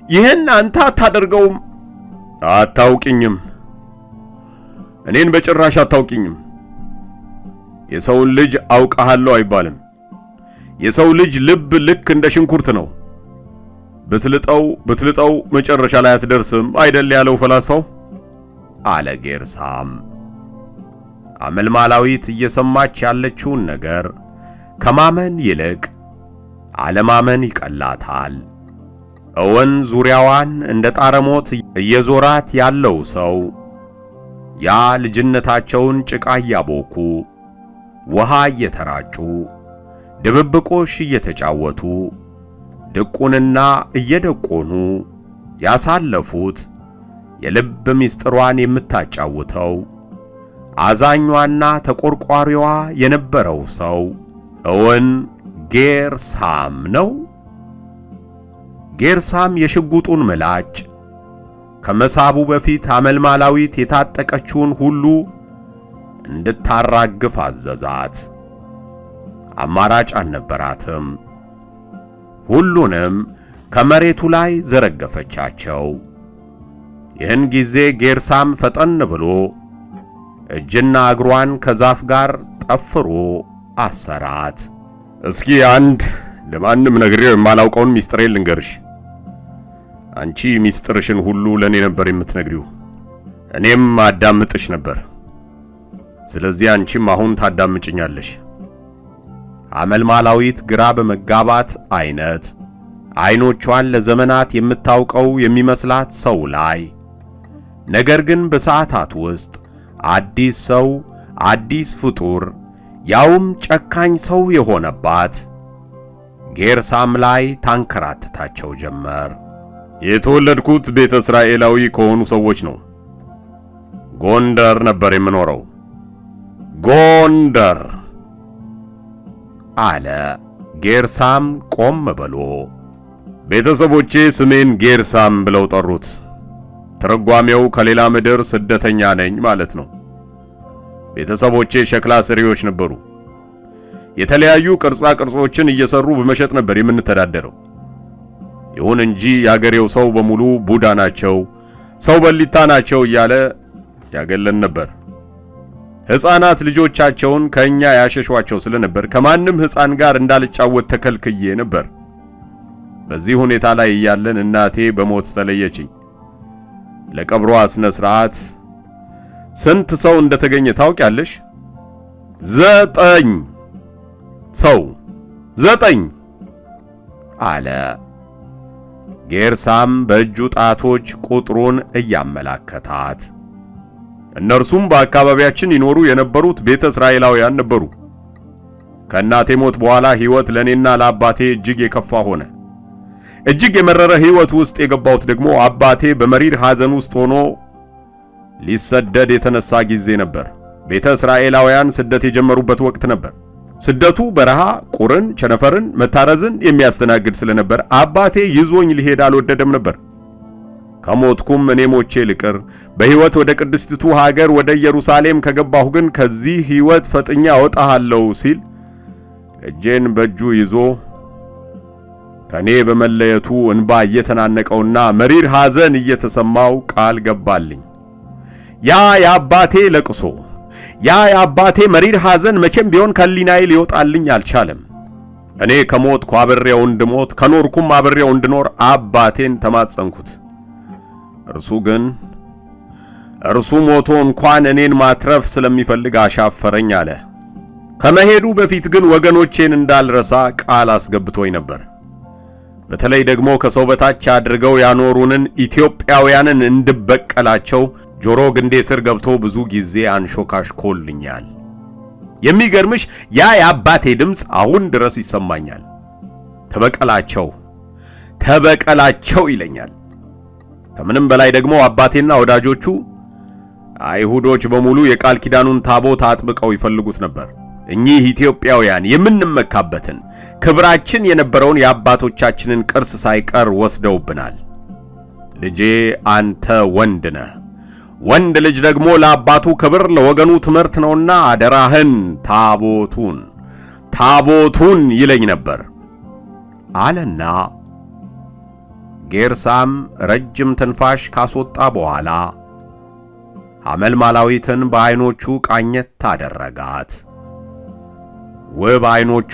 A: ይህን አንተ አታደርገውም። አታውቂኝም። እኔን በጭራሽ አታውቂኝም። የሰውን ልጅ አውቃለሁ አይባልም። የሰው ልጅ ልብ ልክ እንደ ሽንኩርት ነው። ብትልጠው መጨረሻ ላይ አትደርስም አይደል ያለው ፈላስፋው አለ ጌርሳም። አመልማላዊት እየሰማች ያለችውን ነገር ከማመን ይልቅ አለማመን ይቀላታል። እውን ዙሪያዋን እንደ ጣረሞት እየዞራት ያለው ሰው ያ ልጅነታቸውን ጭቃ እያቦኩ ውሃ እየተራጩ ድብብቆሽ እየተጫወቱ ድቁንና እየደቆኑ ያሳለፉት የልብ ምስጢሯን የምታጫውተው አዛኟና ተቆርቋሪዋ የነበረው ሰው እውን ጌርሳም ነው? ጌርሳም የሽጉጡን ምላጭ ከመሳቡ በፊት አመልማላዊት የታጠቀችውን ሁሉ እንድታራግፍ አዘዛት። አማራጭ አልነበራትም። ሁሉንም ከመሬቱ ላይ ዘረገፈቻቸው። ይህን ጊዜ ጌርሳም ፈጠን ብሎ እጅና እግሯን ከዛፍ ጋር ጠፍሮ አሰራት። እስኪ አንድ ለማንም ነግሬው የማላውቀውን ሚስጥሬን ልንገርሽ። አንቺ ሚስጥርሽን ሁሉ ለኔ ነበር የምትነግሪው፣ እኔም አዳምጥሽ ነበር። ስለዚህ አንቺም አሁን ታዳምጭኛለሽ። አመልማላዊት ግራ በመጋባት አይነት አይኖቿን ለዘመናት የምታውቀው የሚመስላት ሰው ላይ ነገር ግን በሰዓታት ውስጥ አዲስ ሰው፣ አዲስ ፍጡር፣ ያውም ጨካኝ ሰው የሆነባት ጌርሳም ላይ ታንከራትታቸው ጀመር። የተወለድኩት ቤተ እስራኤላዊ ከሆኑ ሰዎች ነው። ጎንደር ነበር የምኖረው። ጎንደር አለ ጌርሳም ቆም ብሎ። ቤተሰቦቼ ስሜን ጌርሳም ብለው ጠሩት። ትርጓሜው ከሌላ ምድር ስደተኛ ነኝ ማለት ነው። ቤተሰቦቼ ሸክላ ሰሪዎች ነበሩ። የተለያዩ ቅርጻ ቅርጾችን እየሰሩ በመሸጥ ነበር የምንተዳደረው። ይሁን እንጂ ያገሬው ሰው በሙሉ ቡዳ ናቸው፣ ሰው በሊታ ናቸው እያለ ያገለን ነበር። ሕፃናት ልጆቻቸውን ከኛ ያሸሿቸው ስለነበር ከማንም ሕፃን ጋር እንዳልጫወት ተከልክዬ ነበር። በዚህ ሁኔታ ላይ እያለን እናቴ በሞት ተለየችኝ። ለቀብሯ ስነ ስርዓት ስንት ሰው እንደተገኘ ታውቂያለሽ? 9 ሰው 9 አለ ጌርሳም በእጁ ጣቶች ቁጥሩን እያመላከታት። እነርሱም በአካባቢያችን ይኖሩ የነበሩት ቤተ እስራኤላውያን ነበሩ። ከእናቴ ሞት በኋላ ሕይወት ለኔና ለአባቴ እጅግ የከፋ ሆነ። እጅግ የመረረ ሕይወት ውስጥ የገባሁት ደግሞ አባቴ በመሪር ሐዘን ውስጥ ሆኖ ሊሰደድ የተነሳ ጊዜ ነበር። ቤተ እስራኤላውያን ስደት የጀመሩበት ወቅት ነበር። ስደቱ በረሃ፣ ቁርን፣ ቸነፈርን፣ መታረዝን የሚያስተናግድ ስለነበር አባቴ ይዞኝ ሊሄድ አልወደደም ነበር። ከሞትኩም እኔ ሞቼ ልቅር፣ በሕይወት ወደ ቅድስቲቱ ሀገር ወደ ኢየሩሳሌም ከገባሁ ግን ከዚህ ሕይወት ፈጥኛ አወጣሃለሁ ሲል እጄን በእጁ ይዞ ከኔ በመለየቱ እንባ እየተናነቀውና መሪር ሐዘን እየተሰማው ቃል ገባልኝ። ያ የአባቴ ለቅሶ፣ ያ የአባቴ መሪር ሐዘን መቼም ቢሆን ከሊናዬ ሊወጣልኝ አልቻለም። እኔ ከሞትኩ አብሬው እንድሞት፣ ከኖርኩም አብሬው እንድኖር አባቴን ተማጸንኩት። እርሱ ሞቶ እንኳን እኔን ማትረፍ ስለሚፈልግ አሻፈረኝ አለ። ከመሄዱ በፊት ግን ወገኖቼን እንዳልረሳ ቃል አስገብቶኝ ነበር። በተለይ ደግሞ ከሰው በታች አድርገው ያኖሩንን ኢትዮጵያውያንን እንድበቀላቸው ጆሮ ግንዴ ስር ገብቶ ብዙ ጊዜ አንሾካሽኮልኛል። የሚገርምሽ ያ የአባቴ ድምፅ አሁን ድረስ ይሰማኛል። ተበቀላቸው ይለኛል። ከምንም በላይ ደግሞ አባቴና ወዳጆቹ አይሁዶች በሙሉ የቃል ኪዳኑን ታቦት አጥብቀው ይፈልጉት ነበር። እኚህ ኢትዮጵያውያን የምንመካበትን ክብራችን የነበረውን የአባቶቻችንን ቅርስ ሳይቀር ወስደውብናል። ልጄ አንተ ወንድ ነህ። ወንድ ልጅ ደግሞ ለአባቱ ክብር ለወገኑ ትምህርት ነውና አደራህን ታቦቱን ይለኝ ነበር አለና ጌርሳም ረጅም ትንፋሽ ካስወጣ በኋላ አመልማላዊትን በዓይኖቹ ቃኘት ታደረጋት። ውብ ዓይኖቿ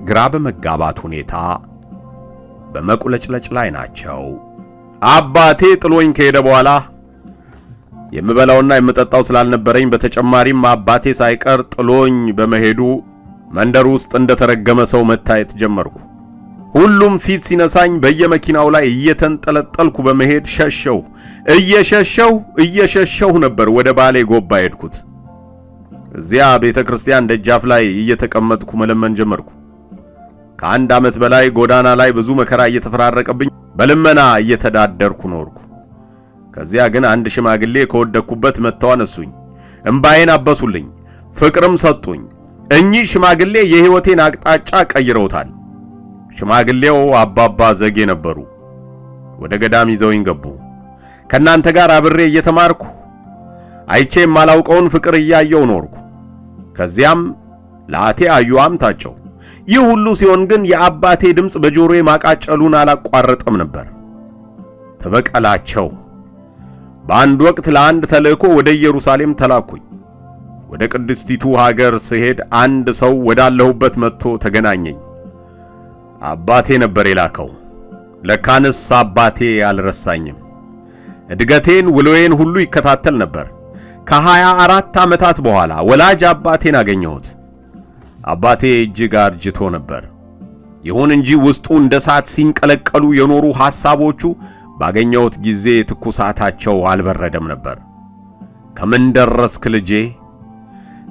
A: ግራ በመጋባት ሁኔታ በመቁለጭለጭ ላይ ናቸው። አባቴ ጥሎኝ ከሄደ በኋላ የምበላውና የምጠጣው ስላልነበረኝ በተጨማሪም አባቴ ሳይቀር ጥሎኝ በመሄዱ መንደር ውስጥ እንደተረገመ ሰው መታየት ጀመርኩ። ሁሉም ፊት ሲነሳኝ በየመኪናው ላይ እየተንጠለጠልኩ በመሄድ እየሸሸሁ ነበር ወደ ባሌ ጎባ ሄድኩት። እዚያ ቤተክርስቲያን ደጃፍ ላይ እየተቀመጥኩ መለመን ጀመርኩ። ከአንድ ዓመት በላይ ጎዳና ላይ ብዙ መከራ እየተፈራረቀብኝ በልመና እየተዳደርኩ ኖርኩ። ከዚያ ግን አንድ ሽማግሌ ከወደኩበት መጥተው አነሱኝ። እምባዬን አበሱልኝ፣ ፍቅርም ሰጡኝ። እኚህ ሽማግሌ የሕይወቴን አቅጣጫ ቀይረውታል። ሽማግሌው አባባ ዘጌ ነበሩ። ወደ ገዳም ይዘውኝ ገቡ። ከናንተ ጋር አብሬ እየተማርኩ አይቼ የማላውቀውን ፍቅር እያየው ኖርኩ። ከዚያም ለአቴ አዩአም ታጨው። ይህ ሁሉ ሲሆን ግን የአባቴ ድምፅ በጆሮዬ ማቃጨሉን አላቋረጠም ነበር። ተበቀላቸው። በአንድ ወቅት ለአንድ ተልእኮ ወደ ኢየሩሳሌም ተላኩኝ። ወደ ቅድስቲቱ ሀገር ስሄድ አንድ ሰው ወዳለሁበት መጥቶ ተገናኘኝ። አባቴ ነበር የላከው። ለካንስ አባቴ አልረሳኝም። እድገቴን፣ ውሎዬን ሁሉ ይከታተል ነበር። ከ24 ዓመታት በኋላ ወላጅ አባቴን አገኘሁት። አባቴ እጅግ አርጅቶ ነበር። ይሁን እንጂ ውስጡ እንደ እሳት ሲንቀለቀሉ የኖሩ ሐሳቦቹ ባገኘሁት ጊዜ ትኩሳታቸው አልበረደም ነበር። ከምን ደረስክ ልጄ?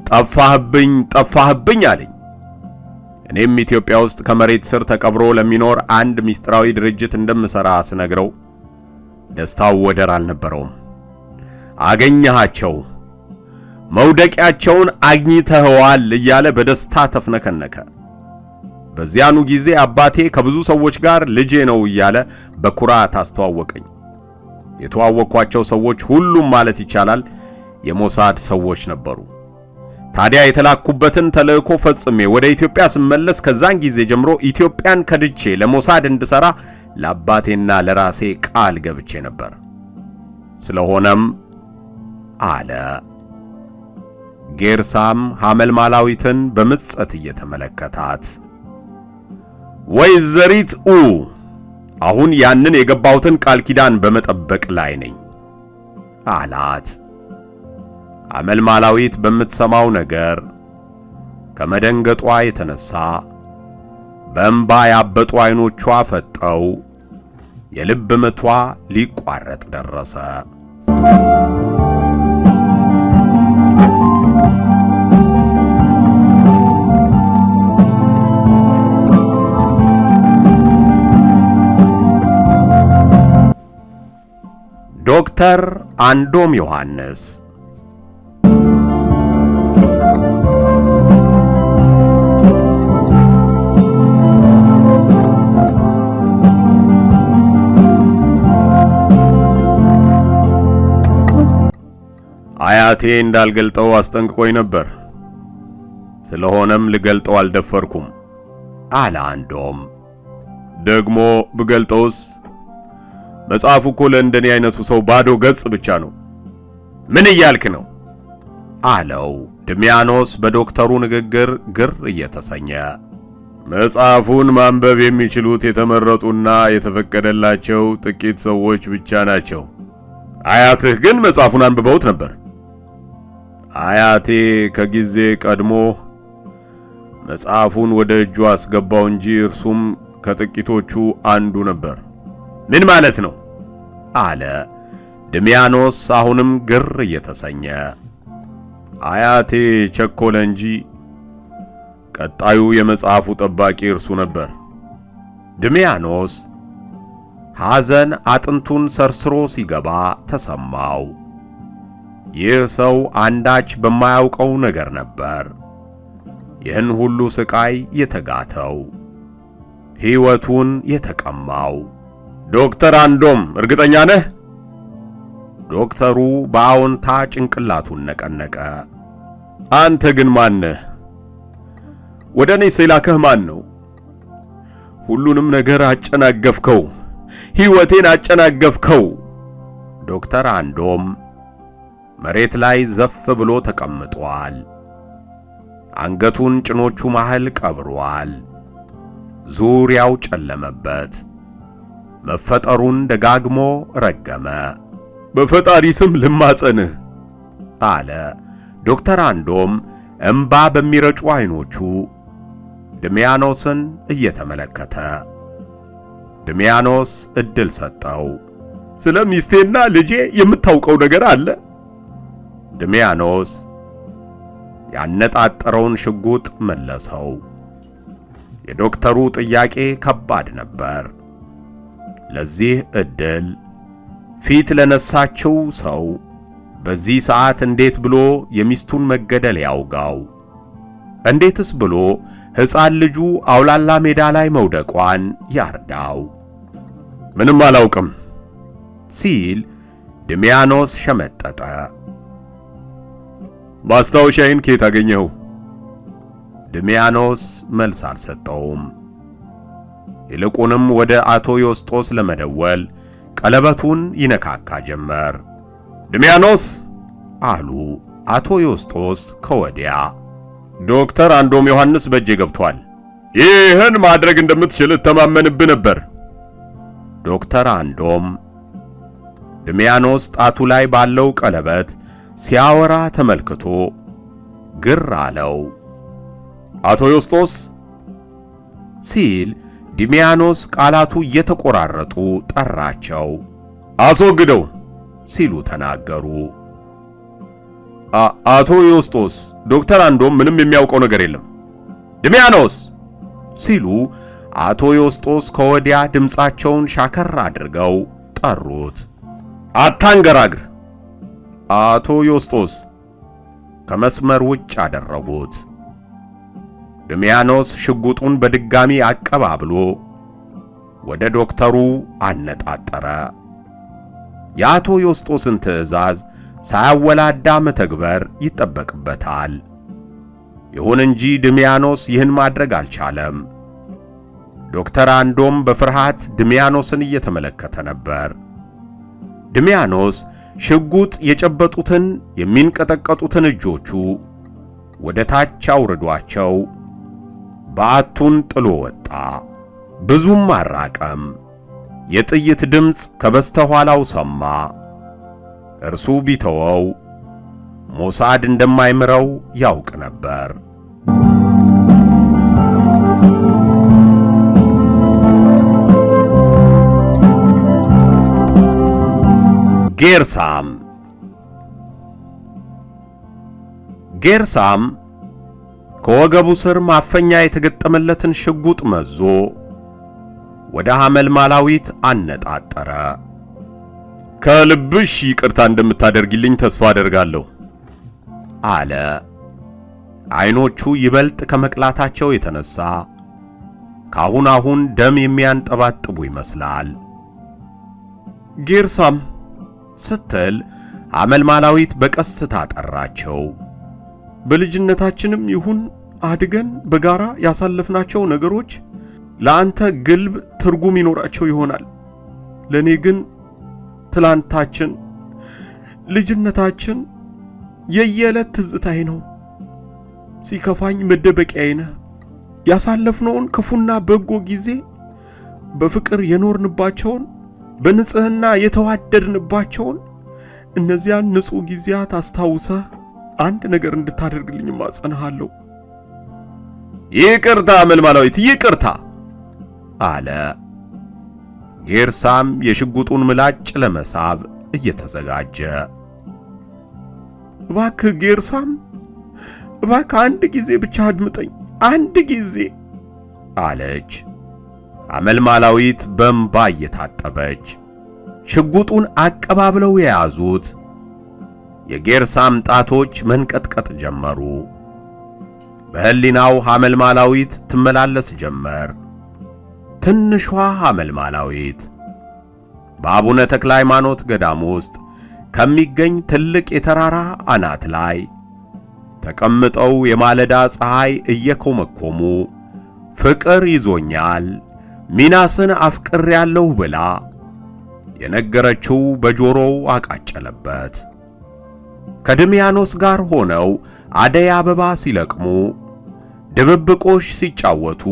A: ጠፋህብኝ ጠፋህብኝ አለኝ። እኔም ኢትዮጵያ ውስጥ ከመሬት ስር ተቀብሮ ለሚኖር አንድ ምስጢራዊ ድርጅት እንደምሰራ ስነግረው ደስታው ወደር አልነበረውም። አገኘሃቸው፣ መውደቂያቸውን አግኝተኸዋል እያለ በደስታ ተፍነከነከ። በዚያኑ ጊዜ አባቴ ከብዙ ሰዎች ጋር ልጄ ነው እያለ በኩራት አስተዋወቀኝ። የተዋወቅኳቸው ሰዎች ሁሉም ማለት ይቻላል የሞሳድ ሰዎች ነበሩ። ታዲያ የተላኩበትን ተልእኮ ፈጽሜ ወደ ኢትዮጵያ ስመለስ ከዛን ጊዜ ጀምሮ ኢትዮጵያን ከድቼ ለሞሳድ እንድሰራ ለአባቴና ለራሴ ቃል ገብቼ ነበር። ስለሆነም አለ ጌርሳም ሐመልማላዊትን በምጸት እየተመለከታት፣ ወይዘሪት አሁን ያንን የገባሁትን ቃል ኪዳን በመጠበቅ ላይ ነኝ አላት። ሐመልማላዊት በምትሰማው ነገር ከመደንገጧ የተነሳ በእንባ ያበጡ ዓይኖቿ ፈጠው የልብ ምቷ ሊቋረጥ ደረሰ። ዶክተር አንዶም ዮሐንስ አያቴ እንዳልገልጠው አስጠንቅቆኝ ነበር። ስለሆነም ልገልጠው አልደፈርኩም አለ አንዶም። ደግሞ ብገልጠውስ? መጽሐፉ እኮ ለእንደኔ አይነቱ ሰው ባዶ ገጽ ብቻ ነው። ምን እያልክ ነው? አለው ድሚያኖስ በዶክተሩ ንግግር ግር እየተሰኘ። መጽሐፉን ማንበብ የሚችሉት የተመረጡና የተፈቀደላቸው ጥቂት ሰዎች ብቻ ናቸው። አያትህ ግን መጽሐፉን አንብበውት ነበር። አያቴ ከጊዜ ቀድሞ መጽሐፉን ወደ እጁ አስገባው እንጂ እርሱም ከጥቂቶቹ አንዱ ነበር። ምን ማለት ነው? አለ ድሚያኖስ አሁንም ግር እየተሰኘ። አያቴ ቸኮለ እንጂ ቀጣዩ የመጽሐፉ ጠባቂ እርሱ ነበር። ድሚያኖስ ሐዘን አጥንቱን ሰርስሮ ሲገባ ተሰማው። ይህ ሰው አንዳች በማያውቀው ነገር ነበር ይህን ሁሉ ስቃይ የተጋተው፣ ሕይወቱን የተቀማው። ዶክተር አንዶም እርግጠኛ ነህ? ዶክተሩ በአዎንታ ጭንቅላቱን ነቀነቀ። አንተ ግን ማን ነህ? ወደ እኔ የላከህ ማን ነው? ሁሉንም ነገር አጨናገፍከው፣ ሕይወቴን አጨናገፍከው። ዶክተር አንዶም መሬት ላይ ዘፍ ብሎ ተቀምጧል። አንገቱን ጭኖቹ መሃል ቀብሯል። ዙሪያው ጨለመበት። መፈጠሩን ደጋግሞ ረገመ። በፈጣሪ ስም ልማጸንህ አለ ዶክተር አንዶም እንባ በሚረጩ ዓይኖቹ ድሚያኖስን እየተመለከተ። ድሚያኖስ እድል ሰጠው። ስለ ሚስቴና ልጄ የምታውቀው ነገር አለ? ድሚያኖስ ያነጣጠረውን ሽጉጥ መለሰው። የዶክተሩ ጥያቄ ከባድ ነበር። ለዚህ እድል ፊት ለነሳችው ሰው በዚህ ሰዓት እንዴት ብሎ የሚስቱን መገደል ያውጋው? እንዴትስ ብሎ ሕፃን ልጁ አውላላ ሜዳ ላይ መውደቋን ያርዳው? ምንም አላውቅም ሲል ድሚያኖስ ሸመጠጠ። ማስታወሻዬን ከየት አገኘኸው? ድሚያኖስ መልስ አልሰጠውም። ይልቁንም ወደ አቶ ዮስጦስ ለመደወል ቀለበቱን ይነካካ ጀመር። ድሚያኖስ አሉ አቶ ዮስጦስ ከወዲያ። ዶክተር አንዶም ዮሐንስ በእጄ ገብቷል። ይህን ማድረግ እንደምትችል እተማመንብህ ነበር። ዶክተር አንዶም ድሚያኖስ ጣቱ ላይ ባለው ቀለበት ሲያወራ ተመልክቶ ግር አለው። አቶ ዮስጦስ ሲል ድሚያኖስ ቃላቱ እየተቆራረጡ ጠራቸው። አስወግደው ሲሉ ተናገሩ። አቶ ዮስጦስ፣ ዶክተር አንዶም ምንም የሚያውቀው ነገር የለም። ድሚያኖስ ሲሉ አቶ ዮስጦስ ከወዲያ ድምፃቸውን ሻከር አድርገው ጠሩት። አታንገራግር። አቶ ዮስጦስ ከመስመር ውጭ አደረጉት። ድሚያኖስ ሽጉጡን በድጋሚ አቀባብሎ ወደ ዶክተሩ አነጣጠረ። የአቶ ዮስጦስን ትዕዛዝ ሳያወላዳ መተግበር ይጠበቅበታል። ይሁን እንጂ ድሚያኖስ ይህን ማድረግ አልቻለም። ዶክተር አንዶም በፍርሃት ድሚያኖስን እየተመለከተ ነበር። ድሚያኖስ ሽጉጥ የጨበጡትን የሚንቀጠቀጡትን እጆቹ ወደ ታች አውርዷቸው በአቱን ጥሎ ወጣ። ብዙም አራቀም። የጥይት ድምፅ ከበስተኋላው ሰማ። እርሱ ቢተወው ሞሳድ እንደማይምረው ያውቅ ነበር። ጌርሳም ከወገቡ ስር ማፈኛ የተገጠመለትን ሽጉጥ መዞ ወደ ሐመልማላዊት አነጣጠረ። ከልብሽ ይቅርታ እንደምታደርጊልኝ ተስፋ አደርጋለሁ አለ። አይኖቹ ይበልጥ ከመቅላታቸው የተነሳ ካሁን አሁን ደም የሚያንጠባጥቡ ይመስላል። ጌርሳም ስትል ሐመልማላዊት በቀስታ ጠራቸው። በልጅነታችንም ይሁን አድገን በጋራ ያሳለፍናቸው ነገሮች ለአንተ ግልብ ትርጉም ይኖራቸው ይሆናል። ለኔ ግን ትላንታችን፣ ልጅነታችን የየዕለት ትዝታዬ ነው። ሲከፋኝ መደበቂያዬ ነህ። ያሳለፍነውን ክፉና በጎ ጊዜ፣ በፍቅር የኖርንባቸውን፣ በንጽህና የተዋደድንባቸውን እነዚያን ንጹህ ጊዜያት አስታውሰህ አንድ ነገር እንድታደርግልኝ ማጸንሃለሁ። ይቅርታ ሐመልማላዊት፣ ይቅርታ አለ። ጌርሳም የሽጉጡን ምላጭ ለመሳብ እየተዘጋጀ። እባክህ ጌርሳም፣ እባክህ አንድ ጊዜ ብቻ አድምጠኝ፣ አንድ ጊዜ አለች። ሐመልማላዊት በእንባ እየታጠበች። ሽጉጡን አቀባብለው የያዙት የጌርሳም ጣቶች መንቀጥቀጥ ጀመሩ። በህሊናው ሐመልማላዊት ትመላለስ ጀመር። ትንሿ ሐመልማላዊት በአቡነ ተክለ ሃይማኖት ገዳም ውስጥ ከሚገኝ ትልቅ የተራራ አናት ላይ ተቀምጠው የማለዳ ፀሐይ እየኮመኮሙ ፍቅር ይዞኛል ሚናስን አፍቅሬያለሁ ብላ የነገረችው በጆሮው አቃጨለበት። ከድሚያኖስ ጋር ሆነው አደይ አበባ ሲለቅሙ፣ ድብብቆሽ ሲጫወቱ፣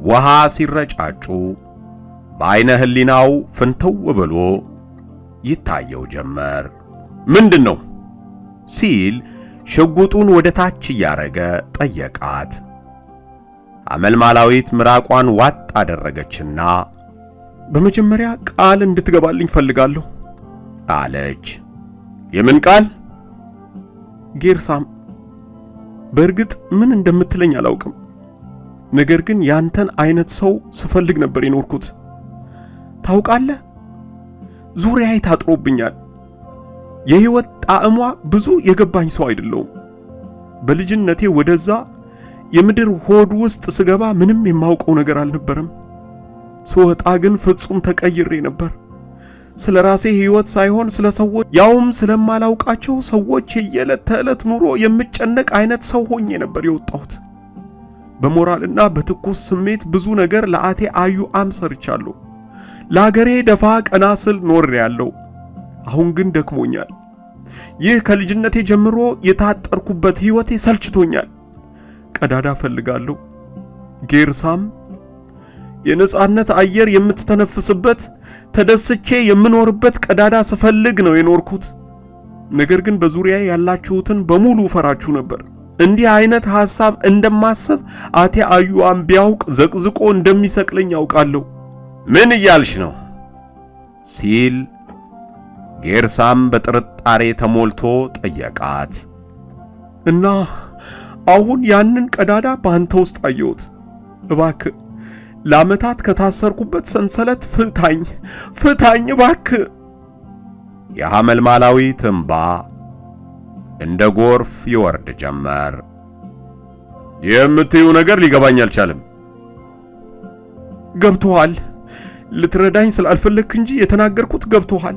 A: ውሃ ሲረጫጩ በዓይነ ህሊናው ፍንትው ብሎ ይታየው ጀመር። ምንድነው ሲል ሽጉጡን ወደ ታች እያረገ ጠየቃት። ሐመልማላዊት ምራቋን ዋጥ አደረገችና በመጀመሪያ ቃል እንድትገባልኝ ፈልጋለሁ አለች። የምን ቃል? ጌርሳም፣ በእርግጥ ምን እንደምትለኝ አላውቅም። ነገር ግን ያንተን አይነት ሰው ስፈልግ ነበር የኖርኩት። ታውቃለህ፣ ዙሪያዬ ታጥሮብኛል። የህይወት ጣዕሟ ብዙ የገባኝ ሰው አይደለሁም። በልጅነቴ ወደዛ የምድር ሆድ ውስጥ ስገባ ምንም የማውቀው ነገር አልነበረም። ስወጣ ግን ፍጹም ተቀይሬ ነበር። ስለ ራሴ ህይወት ሳይሆን ስለ ሰዎች፣ ያውም ስለማላውቃቸው ሰዎች የየዕለት ተዕለት ኑሮ የምጨነቅ አይነት ሰው ሆኜ ነበር የወጣሁት። በሞራልና በትኩስ ስሜት ብዙ ነገር ለአቴ አዩአም ሰርቻለሁ። ለአገሬ ደፋ ቀና ስል ኖሬያለሁ። አሁን ግን ደክሞኛል። ይህ ከልጅነቴ ጀምሮ የታጠርኩበት ህይወቴ ሰልችቶኛል። ቀዳዳ ፈልጋለሁ። ጌርሳም የነጻነት አየር የምትተነፍስበት ተደስቼ የምኖርበት ቀዳዳ ስፈልግ ነው የኖርኩት። ነገር ግን በዙሪያ ያላችሁትን በሙሉ ፈራችሁ ነበር። እንዲህ አይነት ሐሳብ እንደማስብ አቴ አዩአም ቢያውቅ ዘቅዝቆ እንደሚሰቅለኝ ያውቃለሁ።
B: ምን እያልሽ ነው?
A: ሲል ጌርሳም በጥርጣሬ ተሞልቶ ጠየቃት። እና አሁን ያንን ቀዳዳ በአንተ ውስጥ አየሁት። እባክህ ለዓመታት ከታሰርኩበት ሰንሰለት ፍታኝ እባክህ።
B: የሐመልማላዊት እንባ እንደ ጎርፍ ይወርድ ጀመር። የምትዩ ነገር ሊገባኝ አልቻለም።
A: ገብቶሃል። ልትረዳኝ ስላልፈለግክ እንጂ የተናገርኩት ገብቶሃል።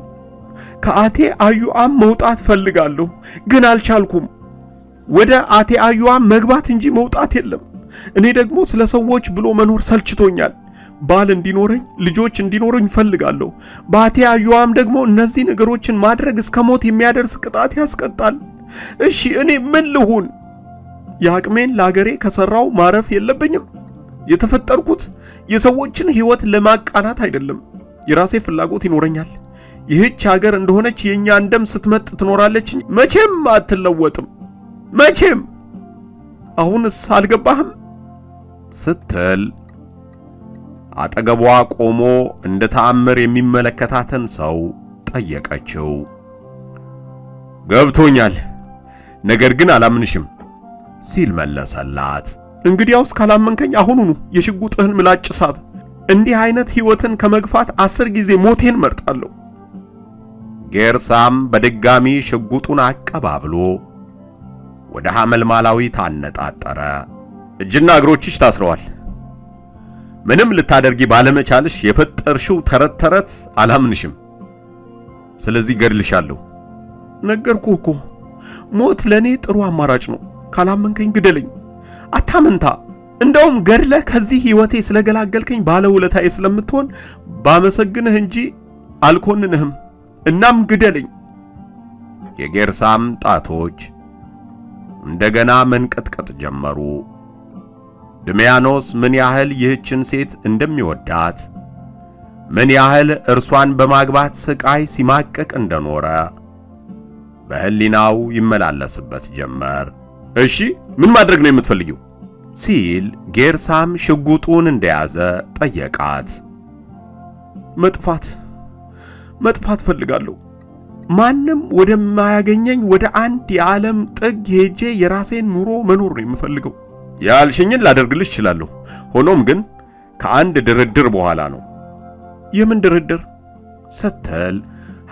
A: ከአቴ አዩአም መውጣት ፈልጋለሁ፣ ግን አልቻልኩም። ወደ አቴ አዩአም መግባት እንጂ መውጣት የለም። እኔ ደግሞ ስለ ሰዎች ብሎ መኖር ሰልችቶኛል። ባል እንዲኖረኝ፣ ልጆች እንዲኖረኝ ፈልጋለሁ። በአቴ አዩአም ደግሞ እነዚህ ነገሮችን ማድረግ እስከ ሞት የሚያደርስ ቅጣት ያስቀጣል። እሺ እኔ ምን ልሁን? የአቅሜን ለአገሬ ከሰራው ማረፍ የለብኝም? የተፈጠርኩት የሰዎችን ህይወት ለማቃናት አይደለም። የራሴ ፍላጎት ይኖረኛል። ይህች ሀገር እንደሆነች የእኛን ደም ስትመጥ ትኖራለች እንጂ መቼም አትለወጥም። መቼም። አሁንስ አልገባህም?
B: ስትል አጠገቧ ቆሞ እንደ ተአምር የሚመለከታትን ሰው ጠየቀችው። ገብቶኛል፣ ነገር ግን አላምንሽም ሲል መለሰላት።
A: እንግዲያውስ ካላመንከኝ አሁኑኑ የሽጉጥህን ምላጭ ሳብ። እንዲህ አይነት ህይወትን ከመግፋት 10 ጊዜ ሞቴን መርጣለሁ።
B: ጌርሳም በድጋሚ ሽጉጡን አቀባብሎ ወደ ሐመልማላዊት አነጣጠረ። እጅና እግሮችሽ ታስረዋል። ምንም ልታደርጊ ባለመቻልሽ የፈጠርሽው ተረት አላምንሽም። ስለዚህ ገድልሻለሁ።
A: ነገርኩህ እኮ ሞት ለኔ ጥሩ አማራጭ ነው። ካላመንከኝ ግደለኝ። አታመንታ። እንደውም ገድለህ ከዚህ ህይወቴ ስለገላገልከኝ ባለውለታዬ ስለምትሆን ባመሰግንህ እንጂ አልኮንንህም። እናም ግደለኝ።
B: የጌርሳም ጣቶች እንደገና መንቀጥቀጥ ጀመሩ። ድሚያኖስ ምን ያህል ይህችን ሴት እንደሚወዳት፣ ምን ያህል እርሷን በማግባት ስቃይ ሲማቀቅ እንደኖረ በህሊናው ይመላለስበት ጀመር። እሺ ምን ማድረግ ነው የምትፈልጊው? ሲል ጌርሳም ሽጉጡን እንደያዘ ጠየቃት።
A: መጥፋት ፈልጋለሁ። ማንም ወደማያገኘኝ ወደ አንድ የዓለም ጥግ ሄጄ የራሴን ኑሮ መኖር ነው የምፈልገው።
B: ያልሽኝን ላደርግልሽ እችላለሁ። ሆኖም ግን ከአንድ ድርድር በኋላ ነው።
A: የምን ድርድር?
B: ስትል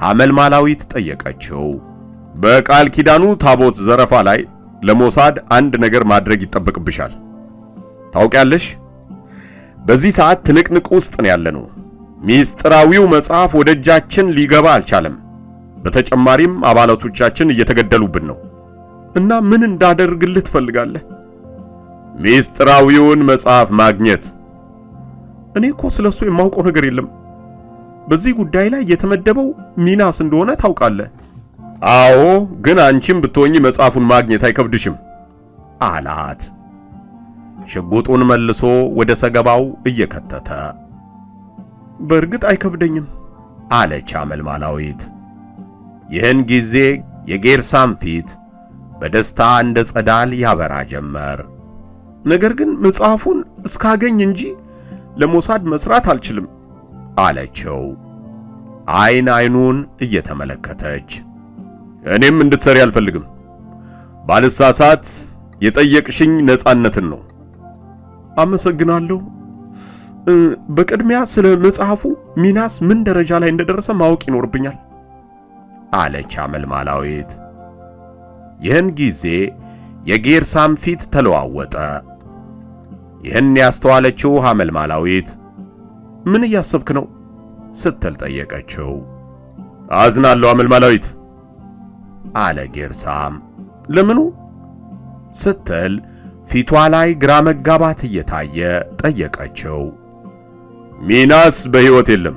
B: ሐመልማላዊት ጠየቀችው። በቃል ኪዳኑ ታቦት ዘረፋ ላይ ለሞሳድ አንድ ነገር ማድረግ ይጠበቅብሻል። ታውቂያለሽ፣ በዚህ ሰዓት ትንቅንቅ ውስጥ ነው ያለነው። ሚስጥራዊው መጽሐፍ ወደ እጃችን ሊገባ አልቻለም። በተጨማሪም አባላቶቻችን እየተገደሉብን ነው።
A: እና ምን እንዳደርግልህ ትፈልጋለህ?
B: ሚስጥራዊውን መጽሐፍ ማግኘት።
A: እኔ እኮ ስለሱ የማውቀው ነገር የለም። በዚህ ጉዳይ ላይ የተመደበው ሚናስ እንደሆነ ታውቃለህ።
B: አዎ፣ ግን አንቺም ብትሆኚ መጽሐፉን ማግኘት አይከብድሽም አላት። ሽጉጡን መልሶ ወደ ሰገባው እየከተተ
A: በእርግጥ አይከብደኝም
B: አለች ሐመልማላዊት። ይህን ጊዜ የጌርሳም ፊት በደስታ እንደ ጸዳል ያበራ ጀመር።
A: ነገር ግን መጽሐፉን እስካገኝ እንጂ ለሞሳድ መስራት አልችልም
B: አለችው፣ አይን አይኑን እየተመለከተች። እኔም እንድትሰሪ አልፈልግም። ባልሳሳት የጠየቅሽኝ ነጻነትን ነው።
A: አመሰግናለሁ። በቅድሚያ ስለ መጽሐፉ ሚናስ ምን ደረጃ ላይ እንደደረሰ ማወቅ ይኖርብኛል።
B: አለች ሐመልማላዊት። ይህን ጊዜ የጌርሳም ፊት ተለዋወጠ። ይህን ያስተዋለችው ሐመልማላዊት ምን እያሰብክ ነው ስትል ጠየቀችው። አዝናለሁ ሐመልማላዊት አለ ጌርሳም። ለምኑ ስትል ፊቷ ላይ ግራ መጋባት እየታየ ጠየቀችው። ሚናስ በሕይወት የለም።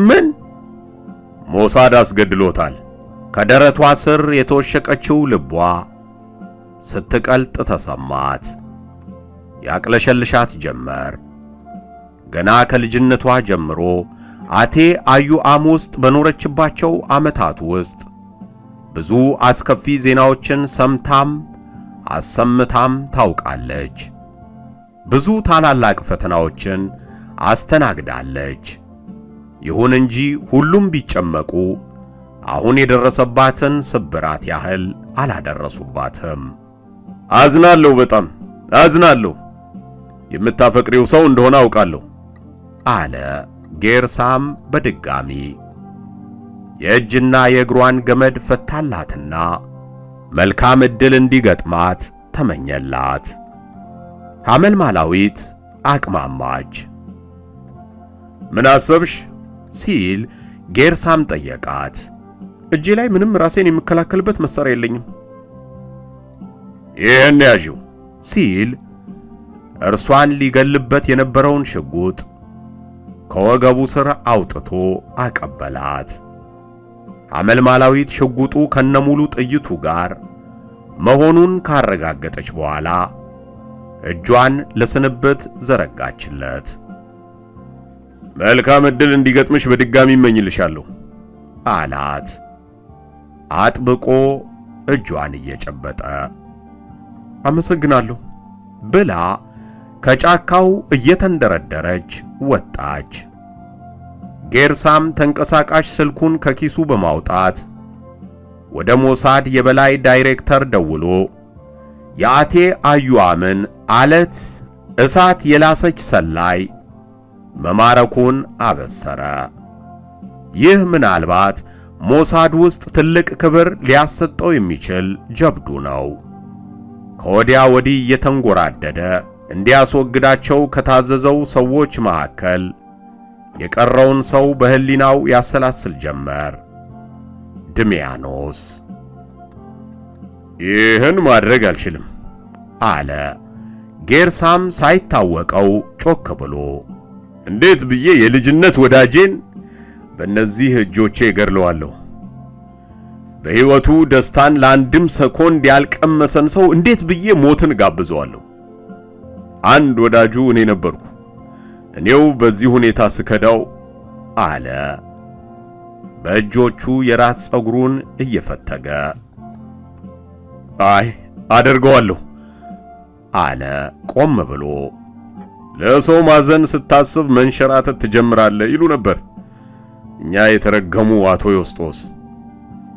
B: ምን? ሞሳድ አስገድሎታል። ከደረቷ ስር የተወሸቀችው ልቧ ስትቀልጥ ተሰማት። ያቅለሸልሻት ጀመር። ገና ከልጅነቷ ጀምሮ አቴ አዩአም ውስጥ በኖረችባቸው ዓመታት ውስጥ ብዙ አስከፊ ዜናዎችን ሰምታም አሰምታም ታውቃለች። ብዙ ታላላቅ ፈተናዎችን አስተናግዳለች። ይሁን እንጂ ሁሉም ቢጨመቁ አሁን የደረሰባትን ስብራት ያህል አላደረሱባትም። አዝናለሁ፣ በጣም አዝናለሁ። የምታፈቅሪው ሰው እንደሆነ አውቃለሁ አለ ጌርሳም በድጋሚ። የእጅና የእግሯን ገመድ ፈታላትና መልካም ዕድል እንዲገጥማት ተመኘላት። ሐመልማላዊት አቅማማች። ምን አሰብሽ ሲል ጌርሳም ጠየቃት። እጄ ላይ ምንም ራሴን የምከላከልበት መሳሪያ የለኝም። ይህን ያዥው ሲል እርሷን ሊገልበት የነበረውን ሽጉጥ ከወገቡ ስር አውጥቶ አቀበላት። ሐመልማላዊት ሽጉጡ ከነሙሉ ጥይቱ ጋር መሆኑን ካረጋገጠች በኋላ እጇን ለስንብት ዘረጋችለት። መልካም ዕድል እንዲገጥምሽ በድጋሚ እመኝልሻለሁ አላት፣ አጥብቆ እጇን እየጨበጠ። አመሰግናለሁ ብላ ከጫካው እየተንደረደረች ወጣች። ጌርሳም ተንቀሳቃሽ ስልኩን ከኪሱ በማውጣት ወደ ሞሳድ የበላይ ዳይሬክተር ደውሎ የአቴ አዩአምን አለት እሳት የላሰች ሰላይ መማረኩን አበሰረ። ይህ ምናልባት ሞሳድ ውስጥ ትልቅ ክብር ሊያሰጠው የሚችል ጀብዱ ነው። ከወዲያ ወዲህ እየተንጎራደደ እንዲያስወግዳቸው ከታዘዘው ሰዎች መካከል የቀረውን ሰው በህሊናው ያሰላስል ጀመር። ድሚያኖስ ይህን ማድረግ አልችልም አለ ጌርሳም ሳይታወቀው ጮክ ብሎ። እንዴት ብዬ የልጅነት ወዳጄን በእነዚህ እጆቼ እገድለዋለሁ? በሕይወቱ ደስታን ለአንድም ሰኮንድ ያልቀመሰን ሰው እንዴት ብዬ ሞትን ጋብዘዋለሁ? አንድ ወዳጁ እኔ ነበርኩ። እኔው በዚህ ሁኔታ ስከዳው አለ በእጆቹ የራስ ፀጉሩን እየፈተገ። አይ አደርገዋለሁ አለ ቆም ብሎ። ለሰው ማዘን ስታስብ መንሸራተት ትጀምራለህ ይሉ ነበር እኛ የተረገሙ አቶ ዮስጦስ።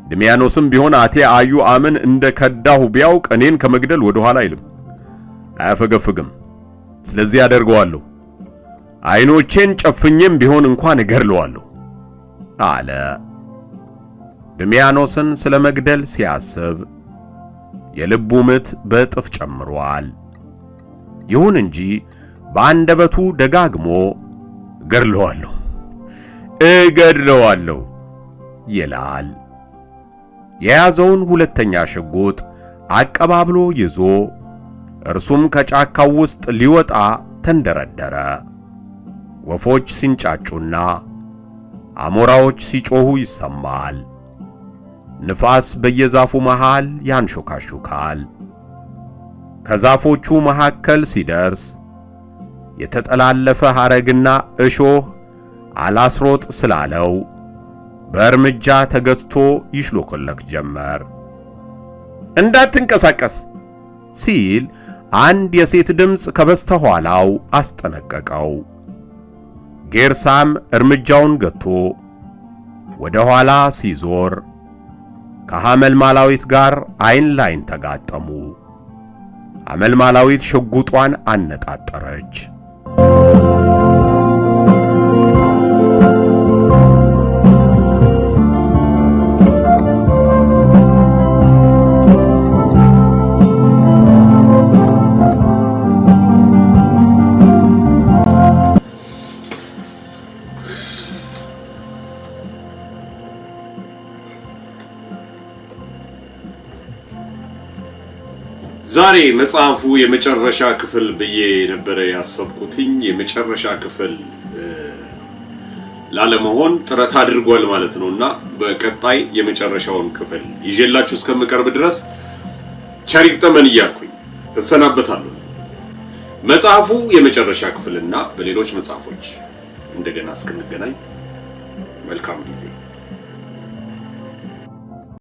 B: ድሚያኖስም ቢሆን አቴ አዩአምን እንደ ከዳሁ ቢያውቅ እኔን ከመግደል ወደ ኋላ አይልም፣ አያፈገፍግም። ስለዚህ አደርገዋለሁ። አይኖቼን ጨፍኜም ቢሆን እንኳን እገድለዋለሁ አለ። ድሚያኖስን ስለ መግደል ሲያስብ የልቡ ምት በእጥፍ ጨምሯል። ይሁን እንጂ በአንደበቱ ደጋግሞ እገድለዋለሁ ይላል። የያዘውን ሁለተኛ ሽጉጥ አቀባብሎ ይዞ እርሱም ከጫካው ውስጥ ሊወጣ ተንደረደረ። ወፎች ሲንጫጩና አሞራዎች ሲጮሁ ይሰማል። ንፋስ በየዛፉ መሃል ያንሾካሹካል። ከዛፎቹ መካከል ሲደርስ የተጠላለፈ ሐረግና እሾህ አላስሮጥ ስላለው በእርምጃ ተገትቶ ይሽሎኮለክ ጀመር። እንዳትንቀሳቀስ ሲል አንድ የሴት ድምፅ ከበስተኋላው አስጠነቀቀው። ጌርሳም እርምጃውን ገቶ ወደ ኋላ ሲዞር ከሐመልማላዊት ጋር አይን ላይን ተጋጠሙ። ሐመልማላዊት ሽጉጧን አነጣጠረች።
A: ዛሬ መጽሐፉ የመጨረሻ ክፍል ብዬ ነበረ ያሰብኩትኝ የመጨረሻ ክፍል ላለመሆን ጥረት አድርጓል ማለት ነውና በቀጣይ የመጨረሻውን ክፍል ይዤላችሁ እስከምቀርብ ድረስ ቸር ይግጠመን እያልኩኝ እሰናበታለሁ። መጽሐፉ የመጨረሻ ክፍልና በሌሎች መጽሐፎች እንደገና እስክንገናኝ መልካም ጊዜ